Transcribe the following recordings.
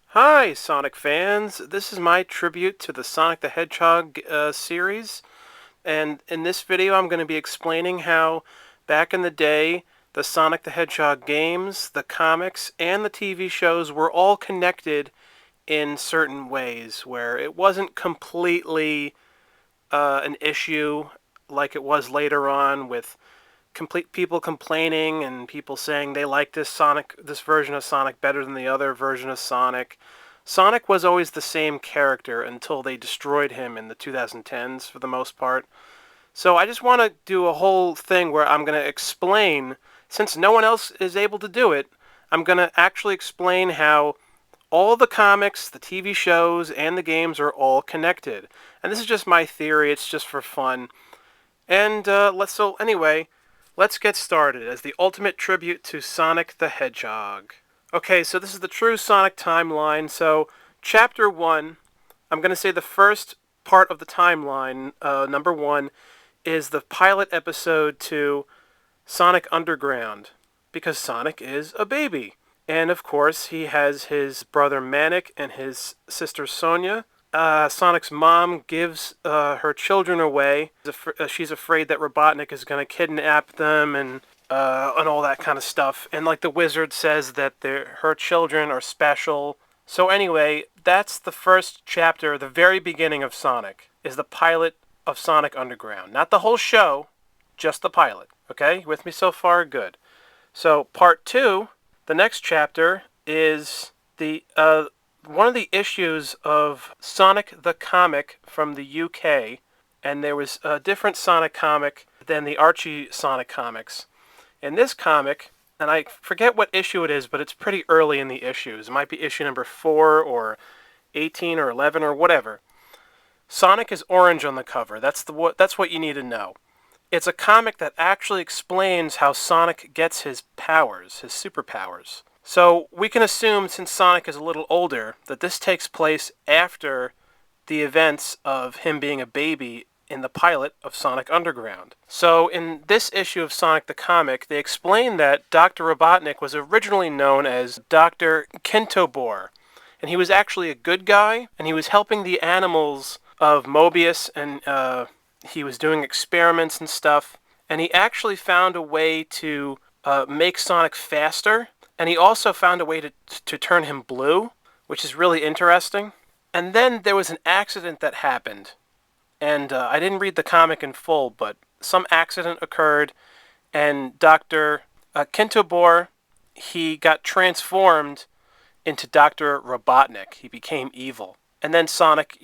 Hi, Sonic fans. This is my tribute to the Sonic the Hedgehog series. And in this video, I'm going to be explaining how, back in the day, the Sonic the Hedgehog games, the comics, and the TV shows were all connected in certain ways, where it wasn't completely an issue like it was later on with people complaining and people saying they like this version of Sonic better than the other version of Sonic. Sonic was always the same character until they destroyed him in the 2010s for the most part. So I just want to do a whole thing where I'm going to explain, since no one else is able to do it, I'm going to actually explain how all the comics, the TV shows, and the games are all connected. And this is just my theory, it's just for fun. And let's get started as the ultimate tribute to Sonic the Hedgehog. Okay, so this is the true Sonic timeline. So, Chapter 1, I'm going to say the first part of the timeline, number 1, is the pilot episode to Sonic Underground, because Sonic is a baby. And of course, he has his brother Manic and his sister Sonia. Sonic's mom gives her children away. She's afraid that Robotnik is going to kidnap them and all that kind of stuff. And like the wizard says that her children are special. So anyway, that's the first chapter, the very beginning of Sonic, is the pilot of Sonic Underground. Not the whole show, just the pilot. Okay, with me so far? Good. So part 2, the next chapter, is the one of the issues of Sonic the Comic from the UK, and there was a different Sonic comic than the Archie Sonic comics. In this comic, and I forget what issue it is, but it's pretty early in the issues. It might be issue number 4 or 18 or 11 or whatever. Sonic is orange on the cover. That's what you need to know. It's a comic that actually explains how Sonic gets his powers, his superpowers. So we can assume, since Sonic is a little older, that this takes place after the events of him being a baby in the pilot of Sonic Underground. So in this issue of Sonic the Comic, they explain that Dr. Robotnik was originally known as Dr. Kintobor, and he was actually a good guy, and he was helping the animals of Mobius, and he was doing experiments and stuff, and he actually found a way to make Sonic faster. And he also found a way to turn him blue, which is really interesting. And then there was an accident that happened. And I didn't read the comic in full, but some accident occurred. And Dr. Kintobor, he got transformed into Dr. Robotnik. He became evil. And then Sonic,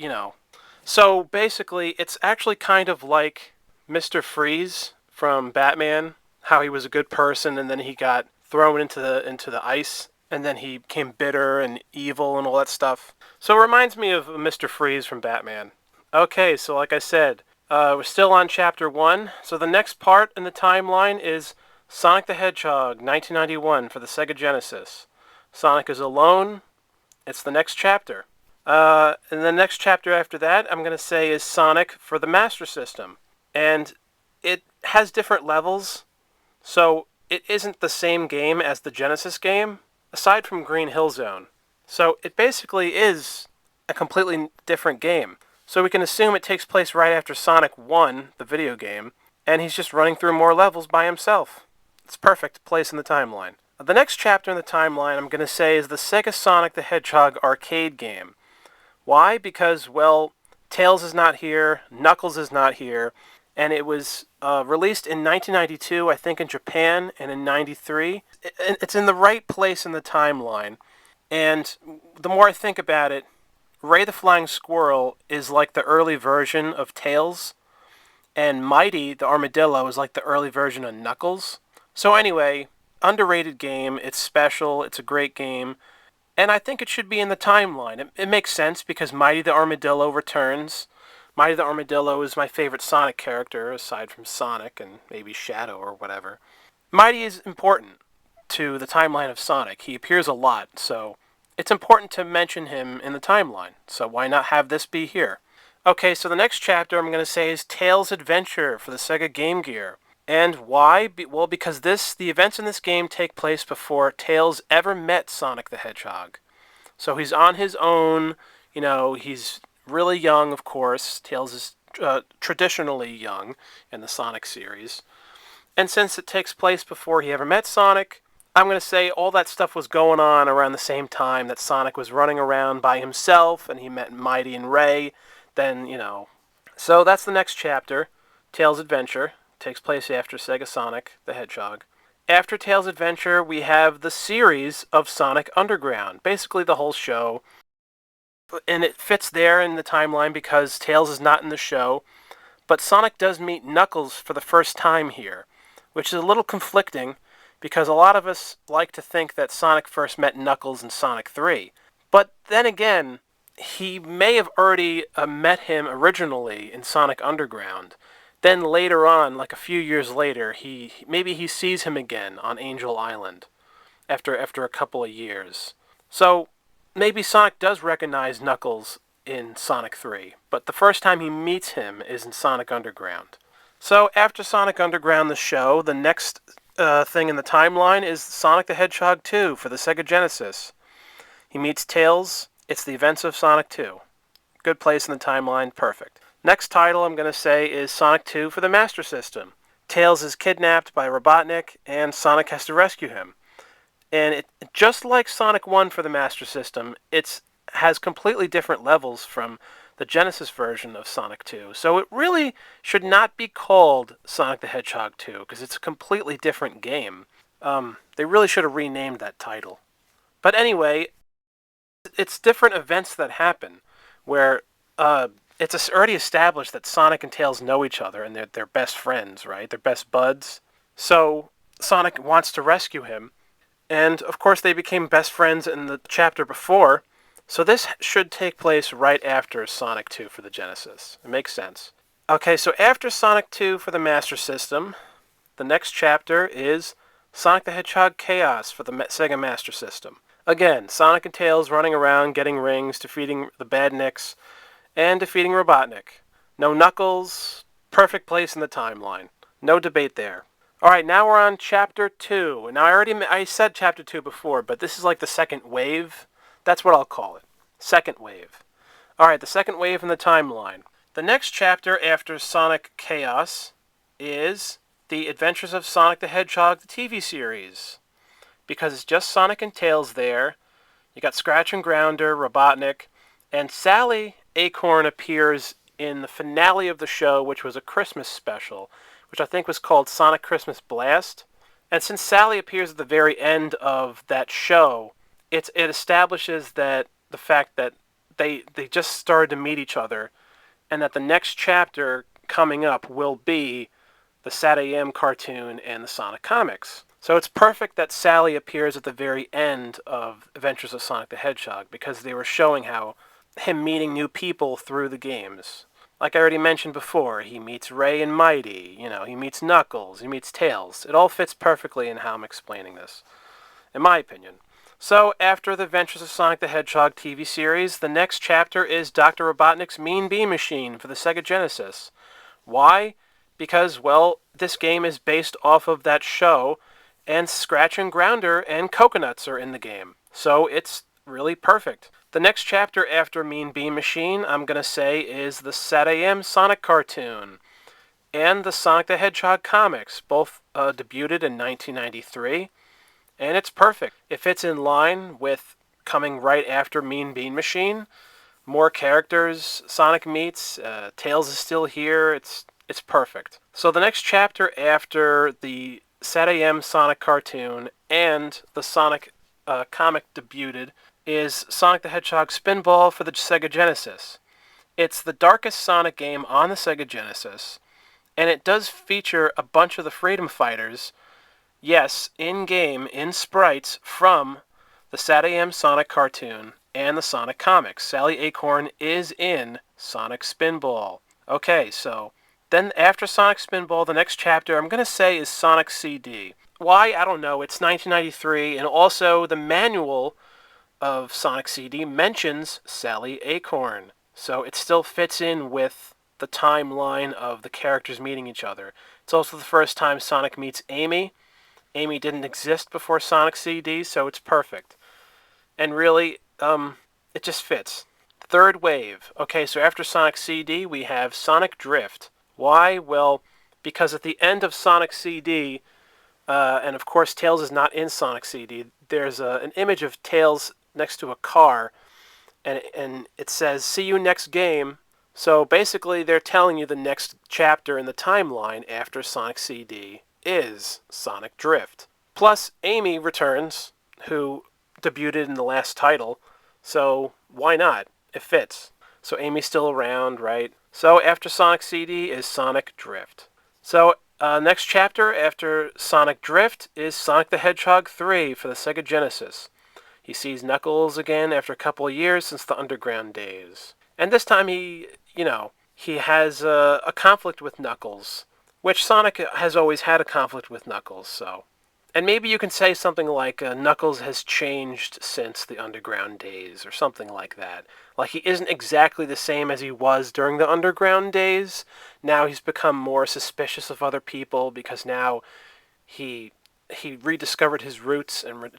So basically, it's actually kind of like Mr. Freeze from Batman, how he was a good person and then he got thrown into the ice, and then he became bitter and evil and all that stuff. So it reminds me of Mr. Freeze from Batman. Okay, so like I said, we're still on Chapter 1. So the next part in the timeline is Sonic the Hedgehog, 1991, for the Sega Genesis. Sonic is alone. It's the next chapter. And the next chapter after that, I'm going to say, is Sonic for the Master System. And it has different levels, so it isn't the same game as the Genesis game, aside from Green Hill Zone. So it basically is a completely different game. So we can assume it takes place right after Sonic 1, the video game, and he's just running through more levels by himself. It's a perfect place in the timeline. The next chapter in the timeline I'm going to say is the Sega Sonic the Hedgehog arcade game. Why? Because, well, Tails is not here, Knuckles is not here, and it was released in 1992, I think in Japan, and in 93. It's in the right place in the timeline. And the more I think about it, Ray the Flying Squirrel is like the early version of Tails, and Mighty the Armadillo is like the early version of Knuckles. So anyway, underrated game, it's special, it's a great game, and I think it should be in the timeline. It makes sense because Mighty the Armadillo returns. Mighty the Armadillo is my favorite Sonic character, aside from Sonic and maybe Shadow or whatever. Mighty is important to the timeline of Sonic. He appears a lot, so it's important to mention him in the timeline. So why not have this be here? Okay, so the next chapter I'm going to say is Tails' Adventure for the Sega Game Gear. And why? Well, because the events in this game take place before Tails ever met Sonic the Hedgehog. So he's on his own. He's really young, of course. Tails is traditionally young in the Sonic series. And since it takes place before he ever met Sonic, I'm going to say all that stuff was going on around the same time that Sonic was running around by himself and he met Mighty and Ray. Then. So that's the next chapter. Tails' Adventure takes place after Sega Sonic the Hedgehog. After Tails' Adventure, we have the series of Sonic Underground, basically the whole show. And it fits there in the timeline because Tails is not in the show. But Sonic does meet Knuckles for the first time here, which is a little conflicting because a lot of us like to think that Sonic first met Knuckles in Sonic 3. But then again, he may have already met him originally in Sonic Underground. Then later on, like a few years later, maybe he sees him again on Angel Island after a couple of years. So maybe Sonic does recognize Knuckles in Sonic 3, but the first time he meets him is in Sonic Underground. So after Sonic Underground, the show, the next thing in the timeline is Sonic the Hedgehog 2 for the Sega Genesis. He meets Tails. It's the events of Sonic 2. Good place in the timeline, perfect. Next title I'm going to say is Sonic 2 for the Master System. Tails is kidnapped by Robotnik, and Sonic has to rescue him. And just like Sonic 1 for the Master System, it has completely different levels from the Genesis version of Sonic 2. So it really should not be called Sonic the Hedgehog 2, because it's a completely different game. They really should have renamed that title. But anyway, it's different events that happen, where it's already established that Sonic and Tails know each other, and they're best friends, right? They're best buds. So Sonic wants to rescue him, and of course they became best friends in the chapter before, so this should take place right after Sonic 2 for the Genesis. It makes sense. Okay, so after Sonic 2 for the Master System, the next chapter is Sonic the Hedgehog Chaos for the Sega Master System. Again, Sonic and Tails running around, getting rings, defeating the Badniks, and defeating Robotnik. No Knuckles, perfect place in the timeline. No debate there. Alright, now we're on Chapter 2. Now, I said Chapter 2 before, but this is like the second wave. That's what I'll call it. Second wave. Alright, the second wave in the timeline. The next chapter after Sonic Chaos is The Adventures of Sonic the Hedgehog, the TV series. Because it's just Sonic and Tails there. You got Scratch and Grounder, Robotnik, and Sally Acorn appears in the finale of the show, which was a Christmas special, which I think was called Sonic Christmas Blast. And since Sally appears at the very end of that show, it establishes that the fact that they just started to meet each other, and that the next chapter coming up will be the Sat AM cartoon and the Sonic comics. So it's perfect that Sally appears at the very end of Adventures of Sonic the Hedgehog, because they were showing how him meeting new people through the games. Like I already mentioned before, he meets Ray and Mighty, he meets Knuckles, he meets Tails. It all fits perfectly in how I'm explaining this, in my opinion. So, after the Adventures of Sonic the Hedgehog TV series, the next chapter is Dr. Robotnik's Mean Bean Machine for the Sega Genesis. Why? Because, well, this game is based off of that show, and Scratch and Grounder and Coconuts are in the game. So, it's really perfect. The next chapter after Mean Bean Machine, I'm going to say, is the Sat AM Sonic cartoon and the Sonic the Hedgehog comics, both debuted in 1993. And it's perfect. It fits in line with coming right after Mean Bean Machine. More characters Sonic meets. Tails is still here. It's perfect. So the next chapter after the Sat AM Sonic cartoon and the Sonic comic debuted is Sonic the Hedgehog Spinball for the Sega Genesis. It's the darkest Sonic game on the Sega Genesis, and it does feature a bunch of the Freedom Fighters. Yes, in-game, in sprites, from the Sat AM Sonic cartoon and the Sonic comics. Sally Acorn is in Sonic Spinball. Okay, so then after Sonic Spinball, the next chapter I'm going to say is Sonic CD. Why? I don't know. It's 1993, and also the manual of Sonic CD mentions Sally Acorn. So it still fits in with the timeline of the characters meeting each other. It's also the first time Sonic meets Amy. Amy didn't exist before Sonic CD, so it's perfect. And really, it just fits. Third wave. Okay, so after Sonic CD, we have Sonic Drift. Why? Well, because at the end of Sonic CD, and of course Tails is not in Sonic CD, there's an image of Tails next to a car, and it says, "See you next game." So basically, they're telling you the next chapter in the timeline after Sonic CD is Sonic Drift. Plus, Amy returns, who debuted in the last title, so why not? It fits. So Amy's still around, right? So after Sonic CD is Sonic Drift. So next chapter after Sonic Drift is Sonic the Hedgehog 3 for the Sega Genesis. He sees Knuckles again after a couple of years since the underground days. And this time he has a conflict with Knuckles, which Sonic has always had a conflict with Knuckles, so. And maybe you can say something like Knuckles has changed since the underground days, or something like that. Like he isn't exactly the same as he was during the underground days. Now he's become more suspicious of other people because now he rediscovered his roots and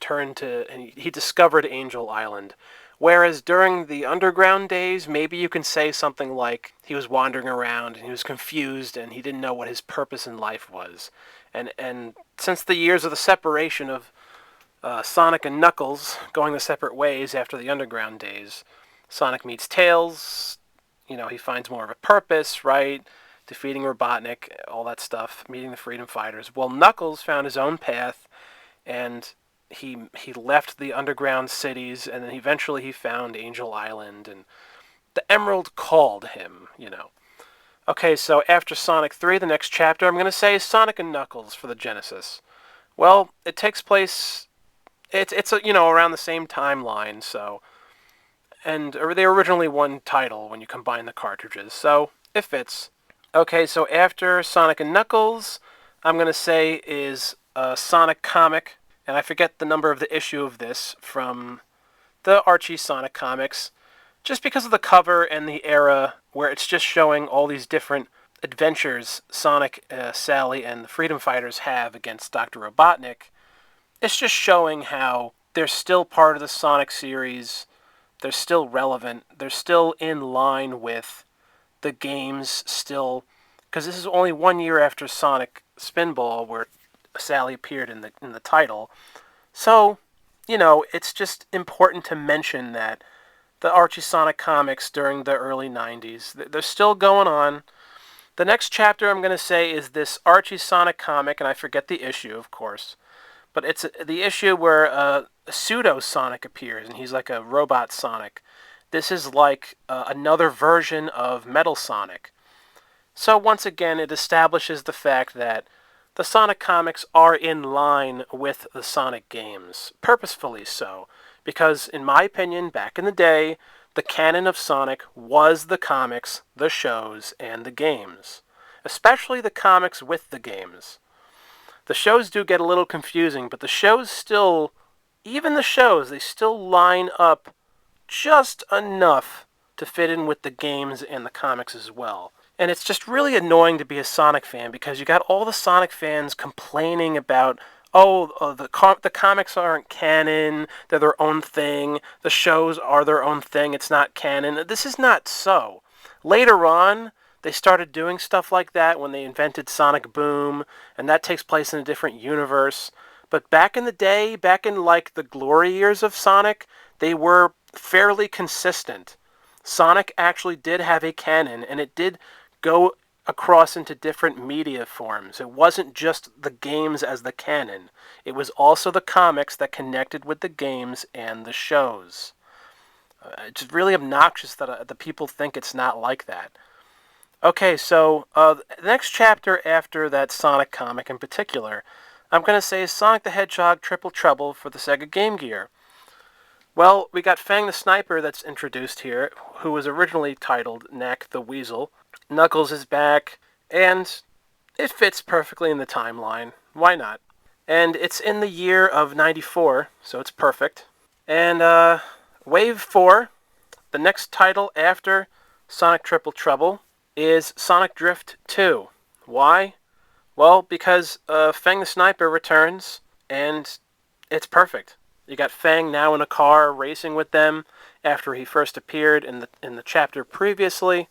he discovered Angel Island. Whereas during the underground days, maybe you can say something like he was wandering around and he was confused and he didn't know what his purpose in life was. And since the years of the separation of Sonic and Knuckles going the separate ways after the underground days, Sonic meets Tails. He finds more of a purpose, right? Defeating Robotnik, all that stuff, meeting the Freedom Fighters. Well, Knuckles found his own path, and he left the underground cities, and then eventually he found Angel Island, and the Emerald called him. Okay, so after Sonic 3, the next chapter I'm going to say is Sonic and Knuckles for the Genesis. Well, it takes place, it's around the same timeline, so, and they were originally one title when you combine the cartridges, so it fits. Okay, so after Sonic and Knuckles, I'm going to say is a Sonic comic, and I forget the number of the issue of this from the Archie Sonic comics, just because of the cover and the era where it's just showing all these different adventures Sonic, Sally, and the Freedom Fighters have against Dr. Robotnik. It's just showing how they're still part of the Sonic series, they're still relevant, they're still in line with the games still, because this is only 1 year after Sonic Spinball, where Sally appeared in the title. So, it's just important to mention that the Archie Sonic comics during the early 90s, they're still going on. The next chapter I'm going to say is this Archie Sonic comic, and I forget the issue, of course, but it's the issue where a pseudo Sonic appears, and he's like a robot Sonic. This is like another version of Metal Sonic. So once again, it establishes the fact that the Sonic comics are in line with the Sonic games, purposefully so, because in my opinion, back in the day, the canon of Sonic was the comics, the shows, and the games. Especially the comics with the games. The shows do get a little confusing, but the shows still, even the shows, they still line up just enough to fit in with the games and the comics as well. And it's just really annoying to be a Sonic fan because you got all the Sonic fans complaining about, the comics aren't canon, they're their own thing, the shows are their own thing, it's not canon. This is not so. Later on, they started doing stuff like that when they invented Sonic Boom, and that takes place in a different universe. But back in the day, back in like the glory years of Sonic, they were fairly consistent. Sonic actually did have a canon, and it did go across into different media forms. It wasn't just the games as the canon. It was also the comics that connected with the games and the shows. It's really obnoxious that the people think it's not like that. Okay, so the next chapter after that Sonic comic in particular, I'm going to say is Sonic the Hedgehog Triple Trouble for the Sega Game Gear. Well, we got Fang the Sniper that's introduced here, who was originally titled Knack the Weasel. Knuckles is back, and it fits perfectly in the timeline. Why not? And it's in the year of 94, so it's perfect. And Wave 4, the next title after Sonic Triple Trouble, is Sonic Drift 2. Why? Well, because Fang the Sniper returns, and it's perfect. You got Fang now in a car racing with them after he first appeared in the chapter previously.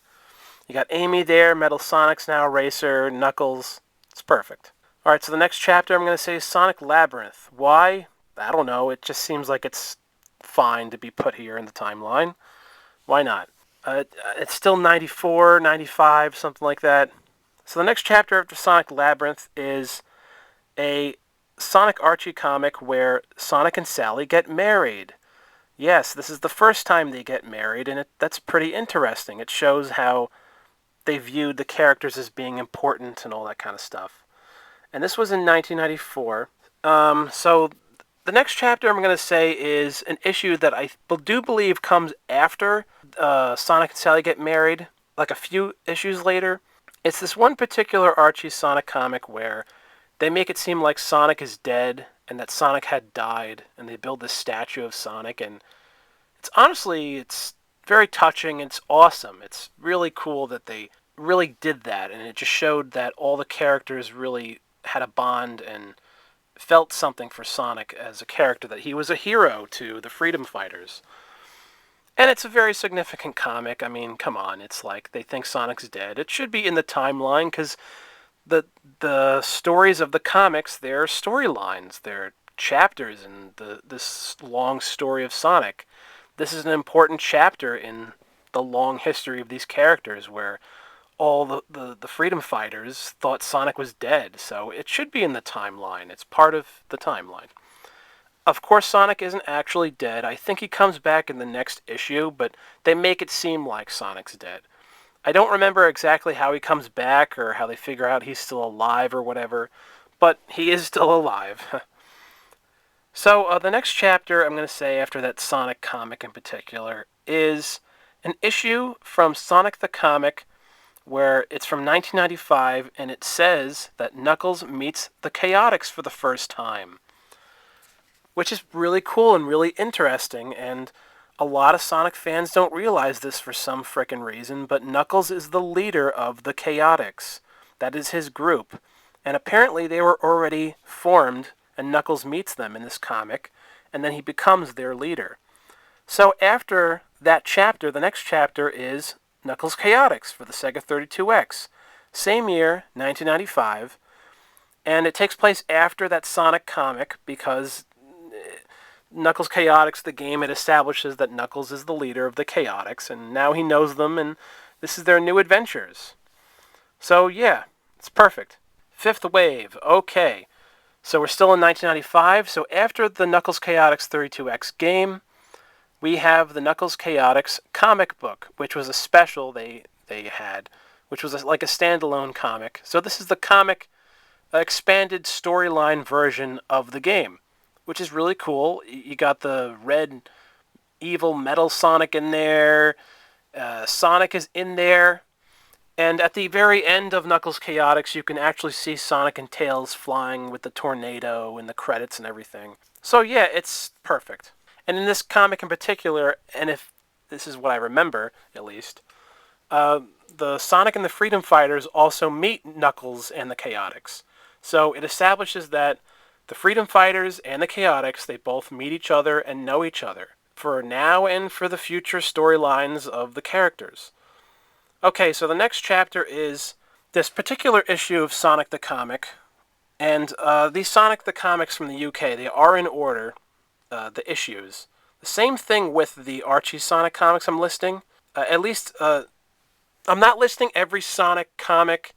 You got Amy there, Metal Sonic's now a racer, Knuckles. It's perfect. Alright, so the next chapter I'm going to say is Sonic Labyrinth. Why? I don't know. It just seems like it's fine to be put here in the timeline. Why not? It's still 94, 95, something like that. So the next chapter after Sonic Labyrinth is a Sonic Archie comic where Sonic and Sally get married. Yes, this is the first time they get married, and that's pretty interesting. It shows how they viewed the characters as being important and all that kind of stuff. And this was in 1994. So the next chapter I'm going to say is an issue that I do believe comes after Sonic and Sally get married, like a few issues later. It's this one particular Archie Sonic comic where they make it seem like Sonic is dead and that Sonic had died, and they build this statue of Sonic, and it's very touching. It's awesome. It's really cool that they really did that, and it just showed that all the characters really had a bond and felt something for Sonic as a character, that he was a hero to the freedom fighters. And it's a very significant comic. I mean, come on, it's like they think Sonic's dead. It should be in the timeline because the stories of the comics, they're storylines, they're chapters in this long story of Sonic. This is an important chapter in the long history of these characters where all the freedom fighters thought Sonic was dead, so it should be in the timeline. It's part of the timeline. Of course, Sonic isn't actually dead. I think he comes back in the next issue, but they make it seem like Sonic's dead. I don't remember exactly how he comes back or how they figure out he's still alive or whatever, but he is still alive. So the next chapter I'm going to say after that Sonic comic in particular is an issue from Sonic the Comic where it's from 1995, and it says that Knuckles meets the Chaotix for the first time, which is really cool and really interesting, and a lot of Sonic fans don't realize this for some frickin' reason, but Knuckles is the leader of the Chaotix. That is his group, and apparently they were already formed, and Knuckles meets them in this comic, and then he becomes their leader. So after that chapter, the next chapter is Knuckles Chaotix for the Sega 32X. Same year, 1995, and it takes place after that Sonic comic because Knuckles Chaotix, the game, it establishes that Knuckles is the leader of the Chaotix, and now he knows them, and this is their new adventures. So yeah, it's perfect. Fifth wave, okay. So we're still in 1995, so after the Knuckles Chaotix 32X game, we have the Knuckles Chaotix comic book, which was a special they had, which was like a standalone comic. So this is the comic expanded storyline version of the game, which is really cool. You got the red evil metal Sonic in there. Sonic is in there. And at the very end of Knuckles Chaotix, you can actually see Sonic and Tails flying with the tornado and the credits and everything. So yeah, it's perfect. And in this comic in particular, and if this is what I remember, at least, the Sonic and the Freedom Fighters also meet Knuckles and the Chaotix. So it establishes that the Freedom Fighters and the Chaotix, they both meet each other and know each other, for now and for the future storylines of the characters. Okay, so the next chapter is this particular issue of Sonic the Comic, and these Sonic the Comics from the UK, they are in order, the issues. The same thing with the Archie Sonic comics I'm listing. At least, I'm not listing every Sonic comic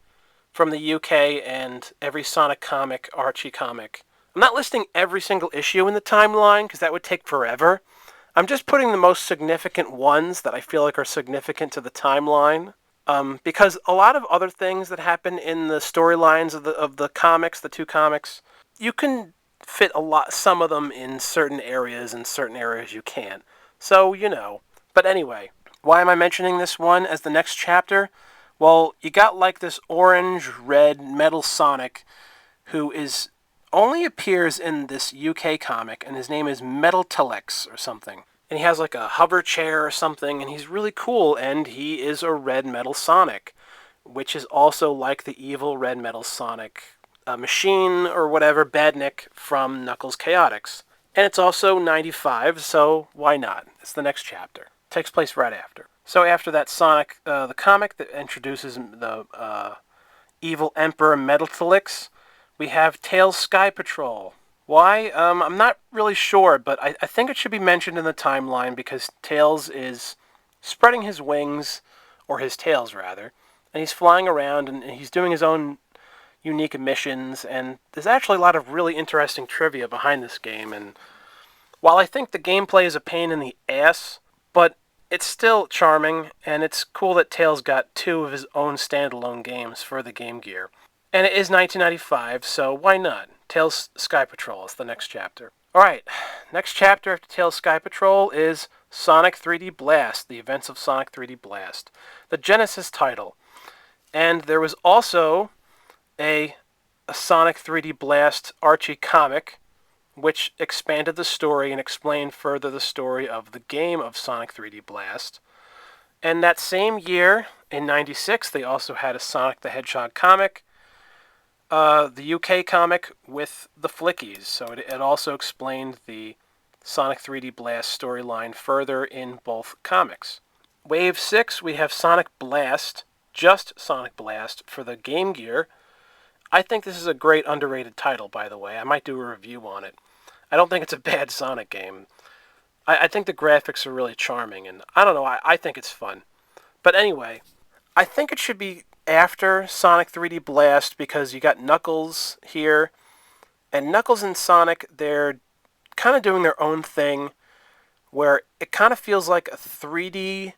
from the UK and every Sonic comic, Archie comic. I'm not listing every single issue in the timeline, because that would take forever. I'm just putting the most significant ones that I feel like are significant to the timeline. Because a lot of other things that happen in the storylines of the comics, the two comics, you can fit some of them in certain areas, and certain areas you can't. So, you know. But anyway, why am I mentioning this one as the next chapter? Well, you got like this orange-red metal Sonic who only appears in this UK comic, and his name is Metal Telex or something. And he has like a hover chair or something, and he's really cool, and he is a red metal Sonic, which is also like the evil red metal Sonic machine or whatever, Badnik from Knuckles Chaotix. And it's also 95, so why not? It's the next chapter. It takes place right after. So after that Sonic, the comic that introduces the evil Emperor Metaltalix, we have Tails Sky Patrol. Why? I'm not really sure, but I think it should be mentioned in the timeline because Tails is spreading his wings, or his tails rather, and he's flying around and he's doing his own unique missions, and there's actually a lot of really interesting trivia behind this game, and while I think the gameplay is a pain in the ass, but it's still charming, and it's cool that Tails got 2 of his own standalone games for the Game Gear. And it is 1995, so why not? Tails Sky Patrol is the next chapter. Alright, next chapter after Tails Sky Patrol is Sonic 3D Blast, the events of Sonic 3D Blast, the Genesis title. And there was also a Sonic 3D Blast Archie comic, which expanded the story and explained further the story of the game of Sonic 3D Blast. And that same year, in 96, they also had a Sonic the Hedgehog comic, the UK comic with the Flickies. So it also explained the Sonic 3D Blast storyline further in both comics. Wave 6, we have Sonic Blast, just Sonic Blast, for the Game Gear. I think this is a great underrated title, by the way. I might do a review on it. I don't think it's a bad Sonic game. I think the graphics are really charming, and I don't know, I think it's fun. But anyway, I think it should be after Sonic 3D Blast because you got Knuckles here, and Knuckles and Sonic, they're kind of doing their own thing, where it kind of feels like a 3D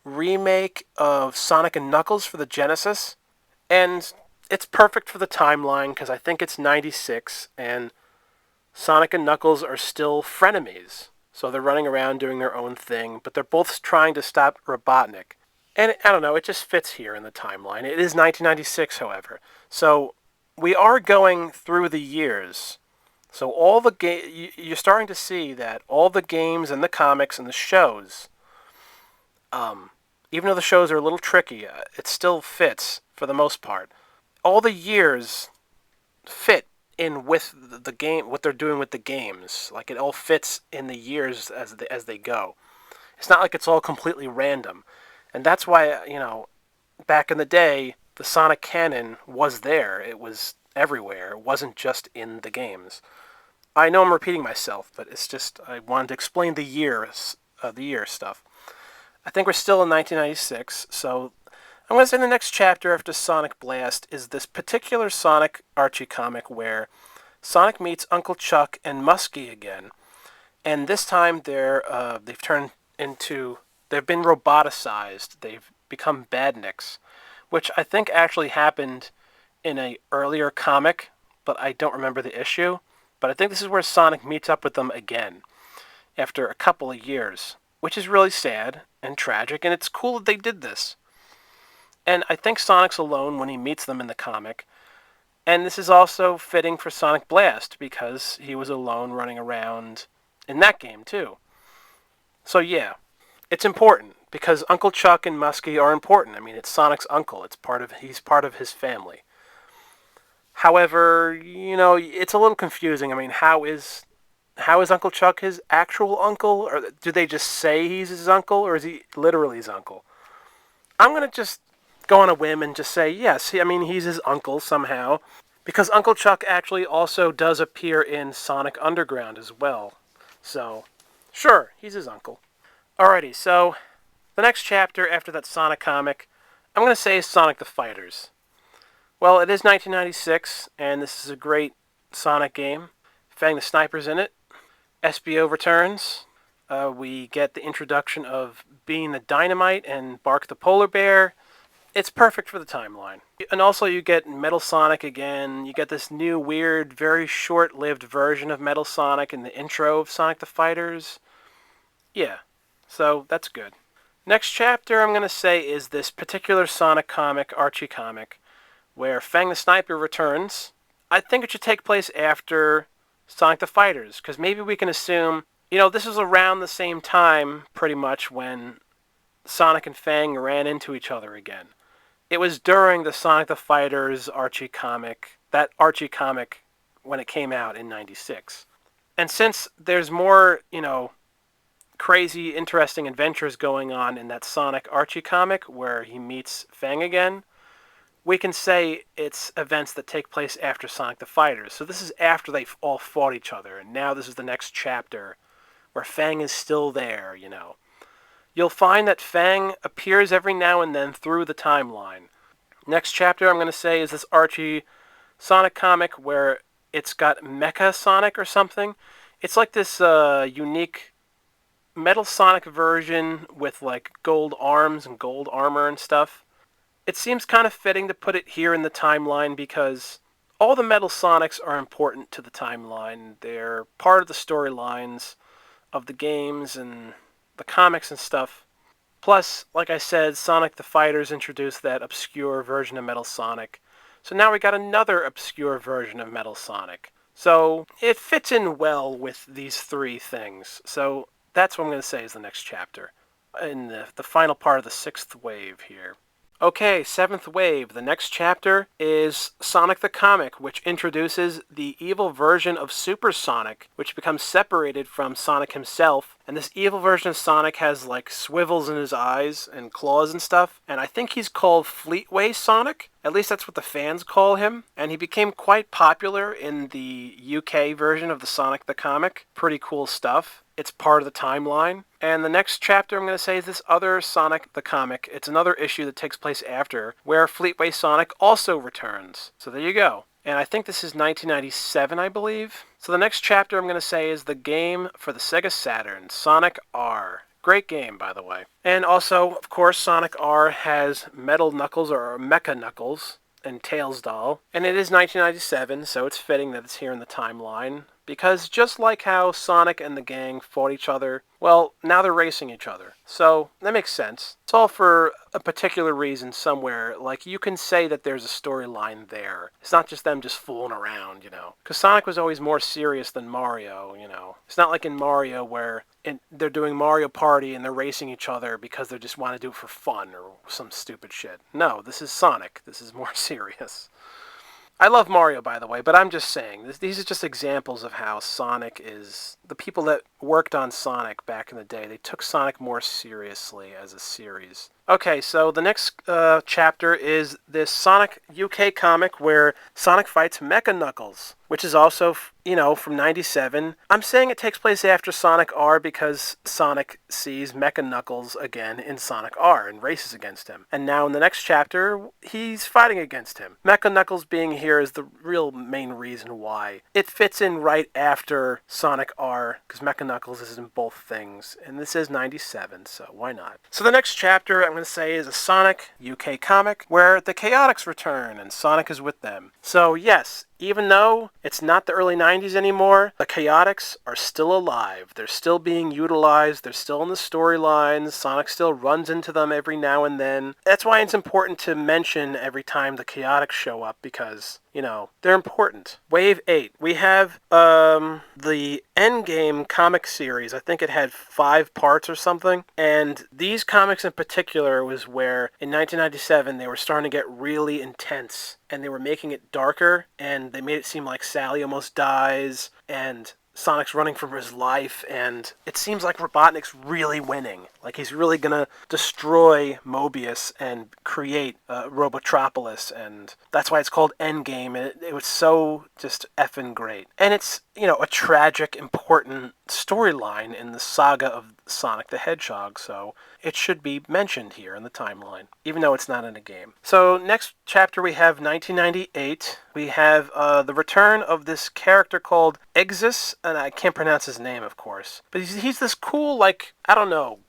remake of Sonic and Knuckles for the Genesis, and it's perfect for the timeline because I think it's 96, and Sonic and Knuckles are still frenemies. So they're running around doing their own thing, but they're both trying to stop Robotnik. And I don't know, it just fits here in the timeline. It is 1996, however. So we are going through the years. So all the you're starting to see that all the games and the comics and the shows, even though the shows are a little tricky, it still fits for the most part. All the years fit in with the game, what they're doing with the games. Like, it all fits in the years as they go. It's not like it's all completely random. And that's why, back in the day, the Sonic canon was there. It was everywhere. It wasn't just in the games. I know I'm repeating myself, but it's just, I wanted to explain the year stuff. I think we're still in 1996, so I'm going to say the next chapter after Sonic Blast is this particular Sonic Archie comic where Sonic meets Uncle Chuck and Muskie again. And this time they've been roboticized. They've become badniks, which I think actually happened in an earlier comic, but I don't remember the issue. But I think this is where Sonic meets up with them again after a couple of years, which is really sad and tragic, and it's cool that they did this. And I think Sonic's alone when he meets them in the comic. And this is also fitting for Sonic Blast because he was alone running around in that game too. So yeah, it's important because Uncle Chuck and Muskie are important. I mean, it's Sonic's uncle. He's part of his family. However, it's a little confusing. I mean, how is Uncle Chuck his actual uncle? Or do they just say he's his uncle, or is he literally his uncle? I'm going to just go on a whim and just say, yes, he's his uncle somehow. Because Uncle Chuck actually also does appear in Sonic Underground as well. So, sure, he's his uncle. Alrighty, so the next chapter after that Sonic comic, I'm going to say is Sonic the Fighters. Well, it is 1996, and this is a great Sonic game. Fang the Sniper's in it. SBO returns. We get the introduction of Bean the Dynamite and Bark the Polar Bear. It's perfect for the timeline. And also you get Metal Sonic again. You get this new, weird, very short-lived version of Metal Sonic in the intro of Sonic the Fighters. Yeah, so that's good. Next chapter I'm going to say is this particular Sonic comic, Archie comic, where Fang the Sniper returns. I think it should take place after Sonic the Fighters, because maybe we can assume, this was around the same time, pretty much, when Sonic and Fang ran into each other again. It was during the Sonic the Fighters Archie comic that Archie comic when it came out in '96. And since there's more, crazy, interesting adventures going on in that Sonic Archie comic where he meets Fang again, we can say it's events that take place after Sonic the Fighters. So this is after they've all fought each other, and now this is the next chapter where Fang is still there. You'll find that Fang appears every now and then through the timeline. Next chapter I'm going to say is this Archie Sonic comic where it's got Mecha Sonic or something. It's like this unique Metal Sonic version with like gold arms and gold armor and stuff. It seems kind of fitting to put it here in the timeline because all the Metal Sonics are important to the timeline. They're part of the storylines of the games and the comics and stuff. Plus, like I said, Sonic the Fighters introduced that obscure version of Metal Sonic. So now we got another obscure version of Metal Sonic. So it fits in well with these three things. So that's what I'm going to say is the next chapter. In the final part of the 6th wave here. Okay, 7th wave. The next chapter is Sonic the Comic, which introduces the evil version of Super Sonic, which becomes separated from Sonic himself. And this evil version of Sonic has like swivels in his eyes and claws and stuff. And I think he's called Fleetway Sonic. At least that's what the fans call him. And he became quite popular in the UK version of the Sonic the Comic. Pretty cool stuff. It's part of the timeline. And the next chapter I'm going to say is this other Sonic the Comic. It's another issue that takes place after, where Fleetway Sonic also returns. So there you go. And I think this is 1997, I believe. So the next chapter I'm going to say is the game for the Sega Saturn, Sonic R. Great game, by the way. And also, of course, Sonic R has Metal Knuckles, or Mecha Knuckles, and Tails Doll. And it is 1997, so it's fitting that it's here in the timeline. Because just like how Sonic and the gang fought each other, well, now they're racing each other. So that makes sense. It's all for a particular reason somewhere. Like, you can say that there's a storyline there. It's not just them just fooling around. Because Sonic was always more serious than Mario. It's not like in Mario where they're doing Mario Party and they're racing each other because they just want to do it for fun or some stupid shit. No, this is Sonic. This is more serious. I love Mario, by the way, but I'm just saying, these are just examples of how Sonic is... The people that worked on Sonic back in the day, they took Sonic more seriously as a series. Okay, so the next chapter is this Sonic UK comic where Sonic fights Mecha Knuckles, which is also, from 97. I'm saying it takes place after Sonic R because Sonic sees Mecha Knuckles again in Sonic R and races against him. And now in the next chapter, he's fighting against him. Mecha Knuckles being here is the real main reason why. It fits in right after Sonic R because Mecha Knuckles is in both things. And this is 97, so why not? So the next chapter I'm going to say is a Sonic UK comic where the Chaotix return and Sonic is with them. So yes, even though it's not the early 90s anymore, the Chaotix are still alive. They're still being utilized. They're still in the storylines. Sonic still runs into them every now and then. That's why it's important to mention every time the Chaotix show up because, they're important. Wave 8. We have the Endgame comic series. I think it had 5 parts or something. And these comics in particular was where, in 1997, they were starting to get really intense. And they were making it darker, and they made it seem like Sally almost dies, and Sonic's running for his life, and it seems like Robotnik's really winning. Like he's really gonna destroy Mobius and create Robotropolis, and that's why it's called Endgame, and it was so just effing great. And it's, a tragic, important storyline in the saga of Sonic the Hedgehog, so it should be mentioned here in the timeline, even though it's not in a game. So next chapter we have 1998. We have the return of this character called Exus, and I can't pronounce his name, of course. But he's this cool,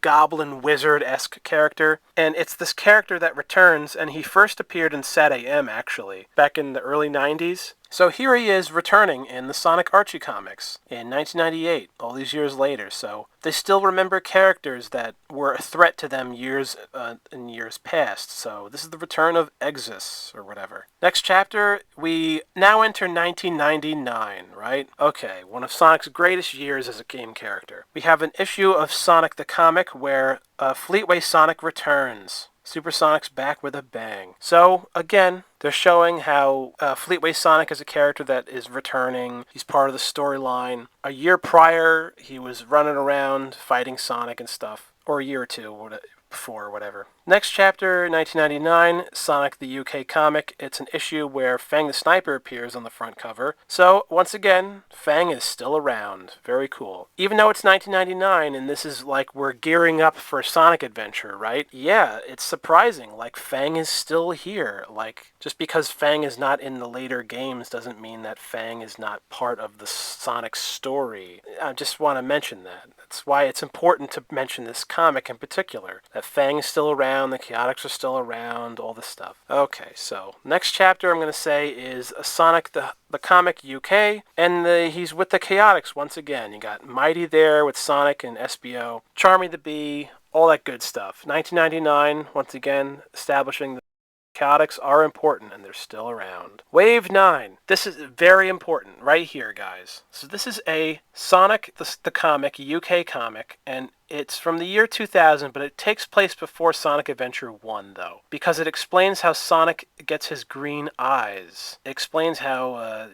goblin wizard-esque character. And it's this character that returns, and he first appeared in Sat AM, actually, back in the early 90s. So here he is returning in the Sonic Archie comics in 1998, all these years later. So they still remember characters that were a threat to them years past. So this is the return of Exus, or whatever. Next chapter, we now enter 1999, right? Okay, one of Sonic's greatest years as a game character. We have an issue of Sonic the Comic where Fleetway Sonic returns. Super Sonic's back with a bang. So, again, They're showing how Fleetway Sonic is a character that is returning. He's part of the storyline. A year prior, he was running around fighting Sonic and stuff. Or a year or two before, or whatever. Next chapter, 1999, Sonic the UK comic. It's an issue where Fang the Sniper appears on the front cover. So, once again, Fang is still around. Very cool. Even though it's 1999 and this is like we're gearing up for Sonic Adventure, right? Yeah, it's surprising. Like, Fang is still here. Like, just because Fang is not in the later games doesn't mean that Fang is not part of the Sonic story. I just want to mention that. That's why it's important to mention this comic in particular. That Fang is still around, the Chaotix are still around, all this stuff. Okay, so next chapter I'm going to say is Sonic the comic UK, and he's with the Chaotix once again. You got Mighty there with Sonic and SBO, Charmy the Bee, all that good stuff. 1999, once again, establishing the Chaotix are important, and they're still around. Wave 9. This is very important right here, guys. So this is a Sonic the comic, UK comic, and it's from the year 2000, but it takes place before Sonic Adventure 1, though, because it explains how Sonic gets his green eyes. It explains how,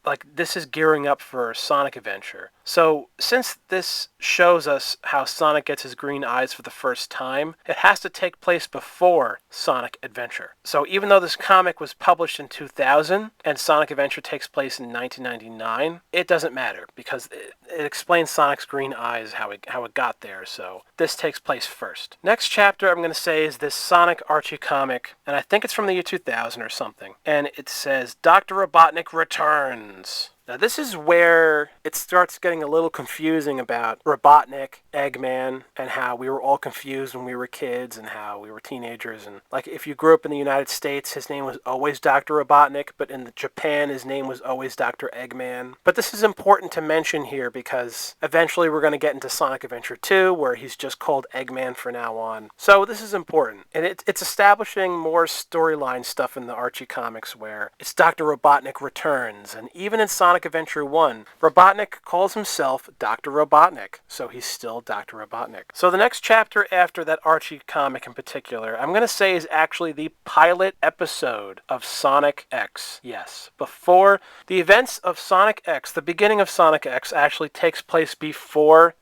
like, this is gearing up for Sonic Adventure. So, since this shows us how Sonic gets his green eyes for the first time, it has to take place before Sonic Adventure. So, even though this comic was published in 2000, and Sonic Adventure takes place in 1999, it doesn't matter, because it explains Sonic's green eyes, how it got there. So this takes place first. Next chapter I'm going to say is this Sonic Archie comic, and I think it's from the year 2000 or something. And it says Dr. Robotnik returns. Now this is where it starts getting a little confusing about Robotnik, Eggman, and how we were all confused when we were kids and how we were teenagers. And like if you grew up in the United States, his name was always Dr. Robotnik, but in Japan his name was always Dr. Eggman. But this is important to mention here because eventually we're going to get into Sonic Adventure 2 where he's just called Eggman from now on. So this is important. And it's establishing more storyline stuff in the Archie comics where it's Dr. Robotnik returns. And even in Sonic Adventure 1, Robotnik calls himself Dr. Robotnik, so he's still Dr. Robotnik. So the next chapter after that Archie comic in particular, I'm going to say is actually the pilot episode of Sonic X. Yes, before the events of Sonic X, the beginning of Sonic X actually takes place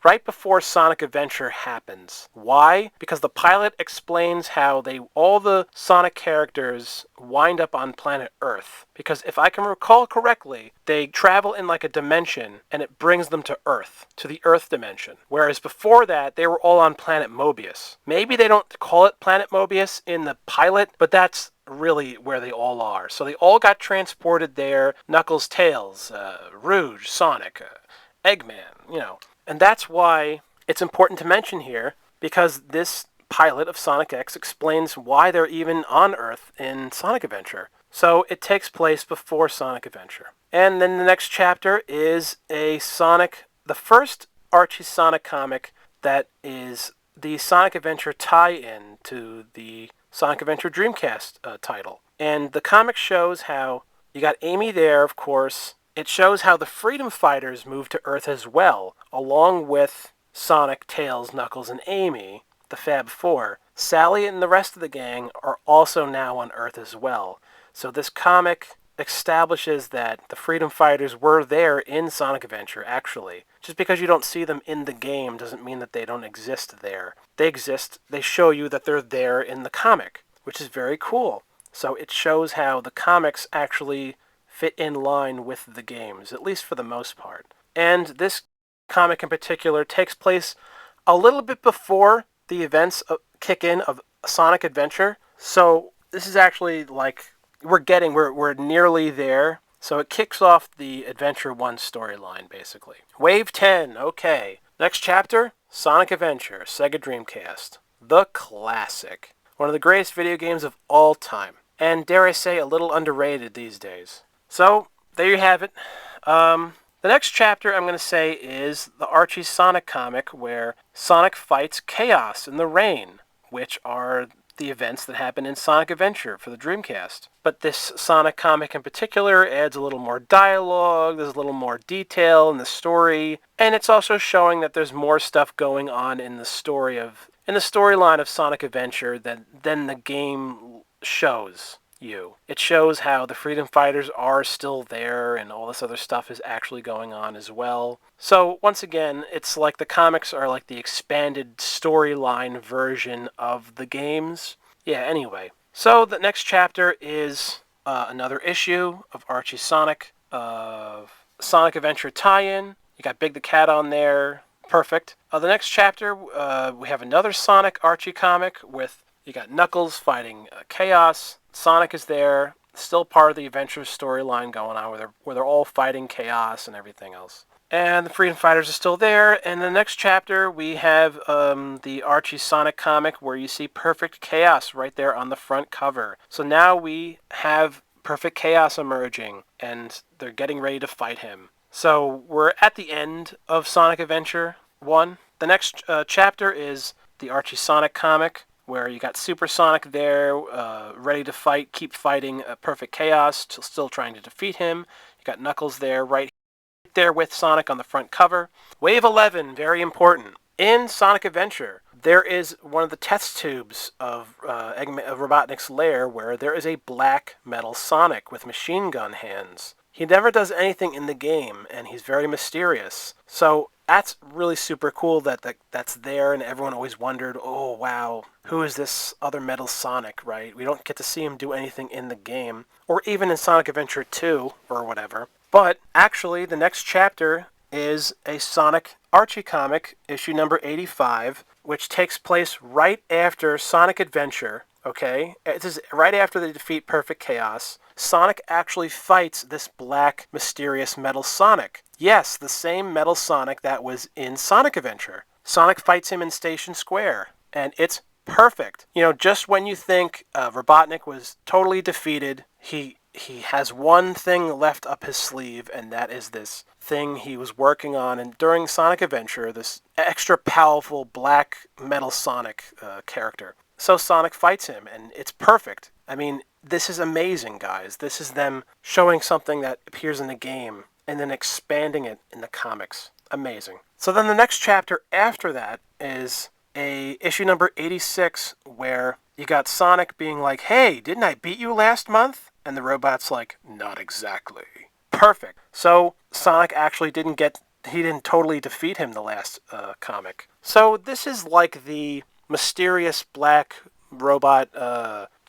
right before Sonic Adventure happens. Why? Because the pilot explains how all the Sonic characters wind up on planet Earth. Because if I can recall correctly, they travel in like a dimension and it brings them to Earth, to the Earth dimension. Whereas before that, they were all on planet Mobius. Maybe they don't call it planet Mobius in the pilot, but that's really where they all are. So they all got transported there. Knuckles, Tails, Rouge, Sonic, Eggman, And that's why it's important to mention here, because this pilot of Sonic X explains why they're even on Earth in Sonic Adventure. So it takes place before Sonic Adventure. And then the next chapter is the first Archie Sonic comic that is the Sonic Adventure tie-in to the Sonic Adventure Dreamcast title. And the comic shows how you got Amy there, of course. It shows how the Freedom Fighters moved to Earth as well, along with Sonic, Tails, Knuckles, and Amy, the Fab Four. Sally and the rest of the gang are also now on Earth as well. So this comic establishes that the Freedom Fighters were there in Sonic Adventure, actually. Just because you don't see them in the game doesn't mean that they don't exist there. They exist. They show you that they're there in the comic, which is very cool. So it shows how the comics actually fit in line with the games, at least for the most part. And this comic in particular takes place a little bit before the events kick in of Sonic Adventure. So this is actually like we're nearly there. So it kicks off the Adventure 1 storyline, basically. Wave 10, okay. Next chapter, Sonic Adventure, Sega Dreamcast. The classic. One of the greatest video games of all time. And dare I say, a little underrated these days. So, there you have it. The next chapter I'm going to say is the Archie Sonic comic where Sonic fights Chaos in the Rain, which are the events that happen in Sonic Adventure for the Dreamcast. But this Sonic comic in particular adds a little more dialogue, there's a little more detail in the story, and it's also showing that there's more stuff going on in the storyline of Sonic Adventure than the game shows. you. It shows how the freedom fighters are still there and all this other stuff is actually going on as well. So once again, it's like the comics are like the expanded storyline version of the games. Yeah, anyway. So the next chapter is another issue of Archie Sonic, Sonic Adventure tie-in. You got Big the Cat on there. Perfect. The next chapter, we have another Sonic Archie comic with, you got Knuckles fighting Chaos. Sonic is there, still part of the adventure storyline going on where they're all fighting Chaos and everything else. And the Freedom Fighters are still there. And the next chapter, we have the Archie Sonic comic where you see Perfect Chaos right there on the front cover. So now we have Perfect Chaos emerging, and they're getting ready to fight him. So we're at the end of Sonic Adventure 1. The next chapter is the Archie Sonic comic, where you got Super Sonic there, ready to fight, keep fighting Perfect Chaos, still trying to defeat him. You got Knuckles there, right there with Sonic on the front cover. Wave 11, very important. In Sonic Adventure, there is one of the test tubes of Robotnik's lair where there is a black metal Sonic with machine gun hands. He never does anything in the game, and he's very mysterious. So that's really super cool that's there, and everyone always wondered, oh, wow, who is this other metal Sonic, right? We don't get to see him do anything in the game, or even in Sonic Adventure 2, or whatever. But actually, the next chapter is a Sonic Archie comic, issue number 85, which takes place right after Sonic Adventure, okay? It is right after they defeat Perfect Chaos. Sonic actually fights this black, mysterious metal Sonic. Yes, the same metal Sonic that was in Sonic Adventure. Sonic fights him in Station Square, and it's perfect. You know, just when you think Robotnik was totally defeated, he has one thing left up his sleeve, and that is this thing he was working on. And during Sonic Adventure, this extra powerful black metal Sonic character. So Sonic fights him, and it's perfect. I mean, this is amazing, guys. This is them showing something that appears in the game and then expanding it in the comics. Amazing. So then the next chapter after that is a issue number 86 where you got Sonic being like, hey, didn't I beat you last month? And the robot's like, not exactly. Perfect. So Sonic actually didn't totally defeat him the last comic. So this is like the mysterious black robot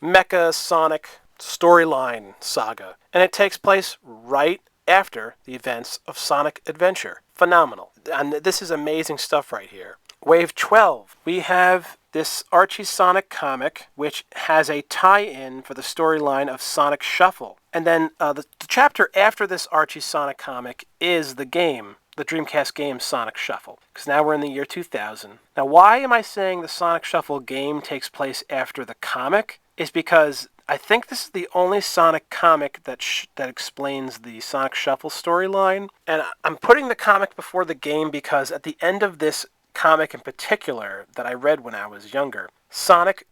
mecha Sonic storyline saga. And it takes place right after the events of Sonic Adventure. Phenomenal. And this is amazing stuff right here. Wave 12, we have this Archie Sonic comic, which has a tie-in for the storyline of Sonic Shuffle. And then the chapter after this Archie Sonic comic is the game, the Dreamcast game Sonic Shuffle, because now we're in the year 2000. Now, why am I saying the Sonic Shuffle game takes place after the comic? Is because I think this is the only Sonic comic that explains the Sonic Shuffle storyline. And I'm putting the comic before the game because at the end of this comic in particular that I read when I was younger, Sonic,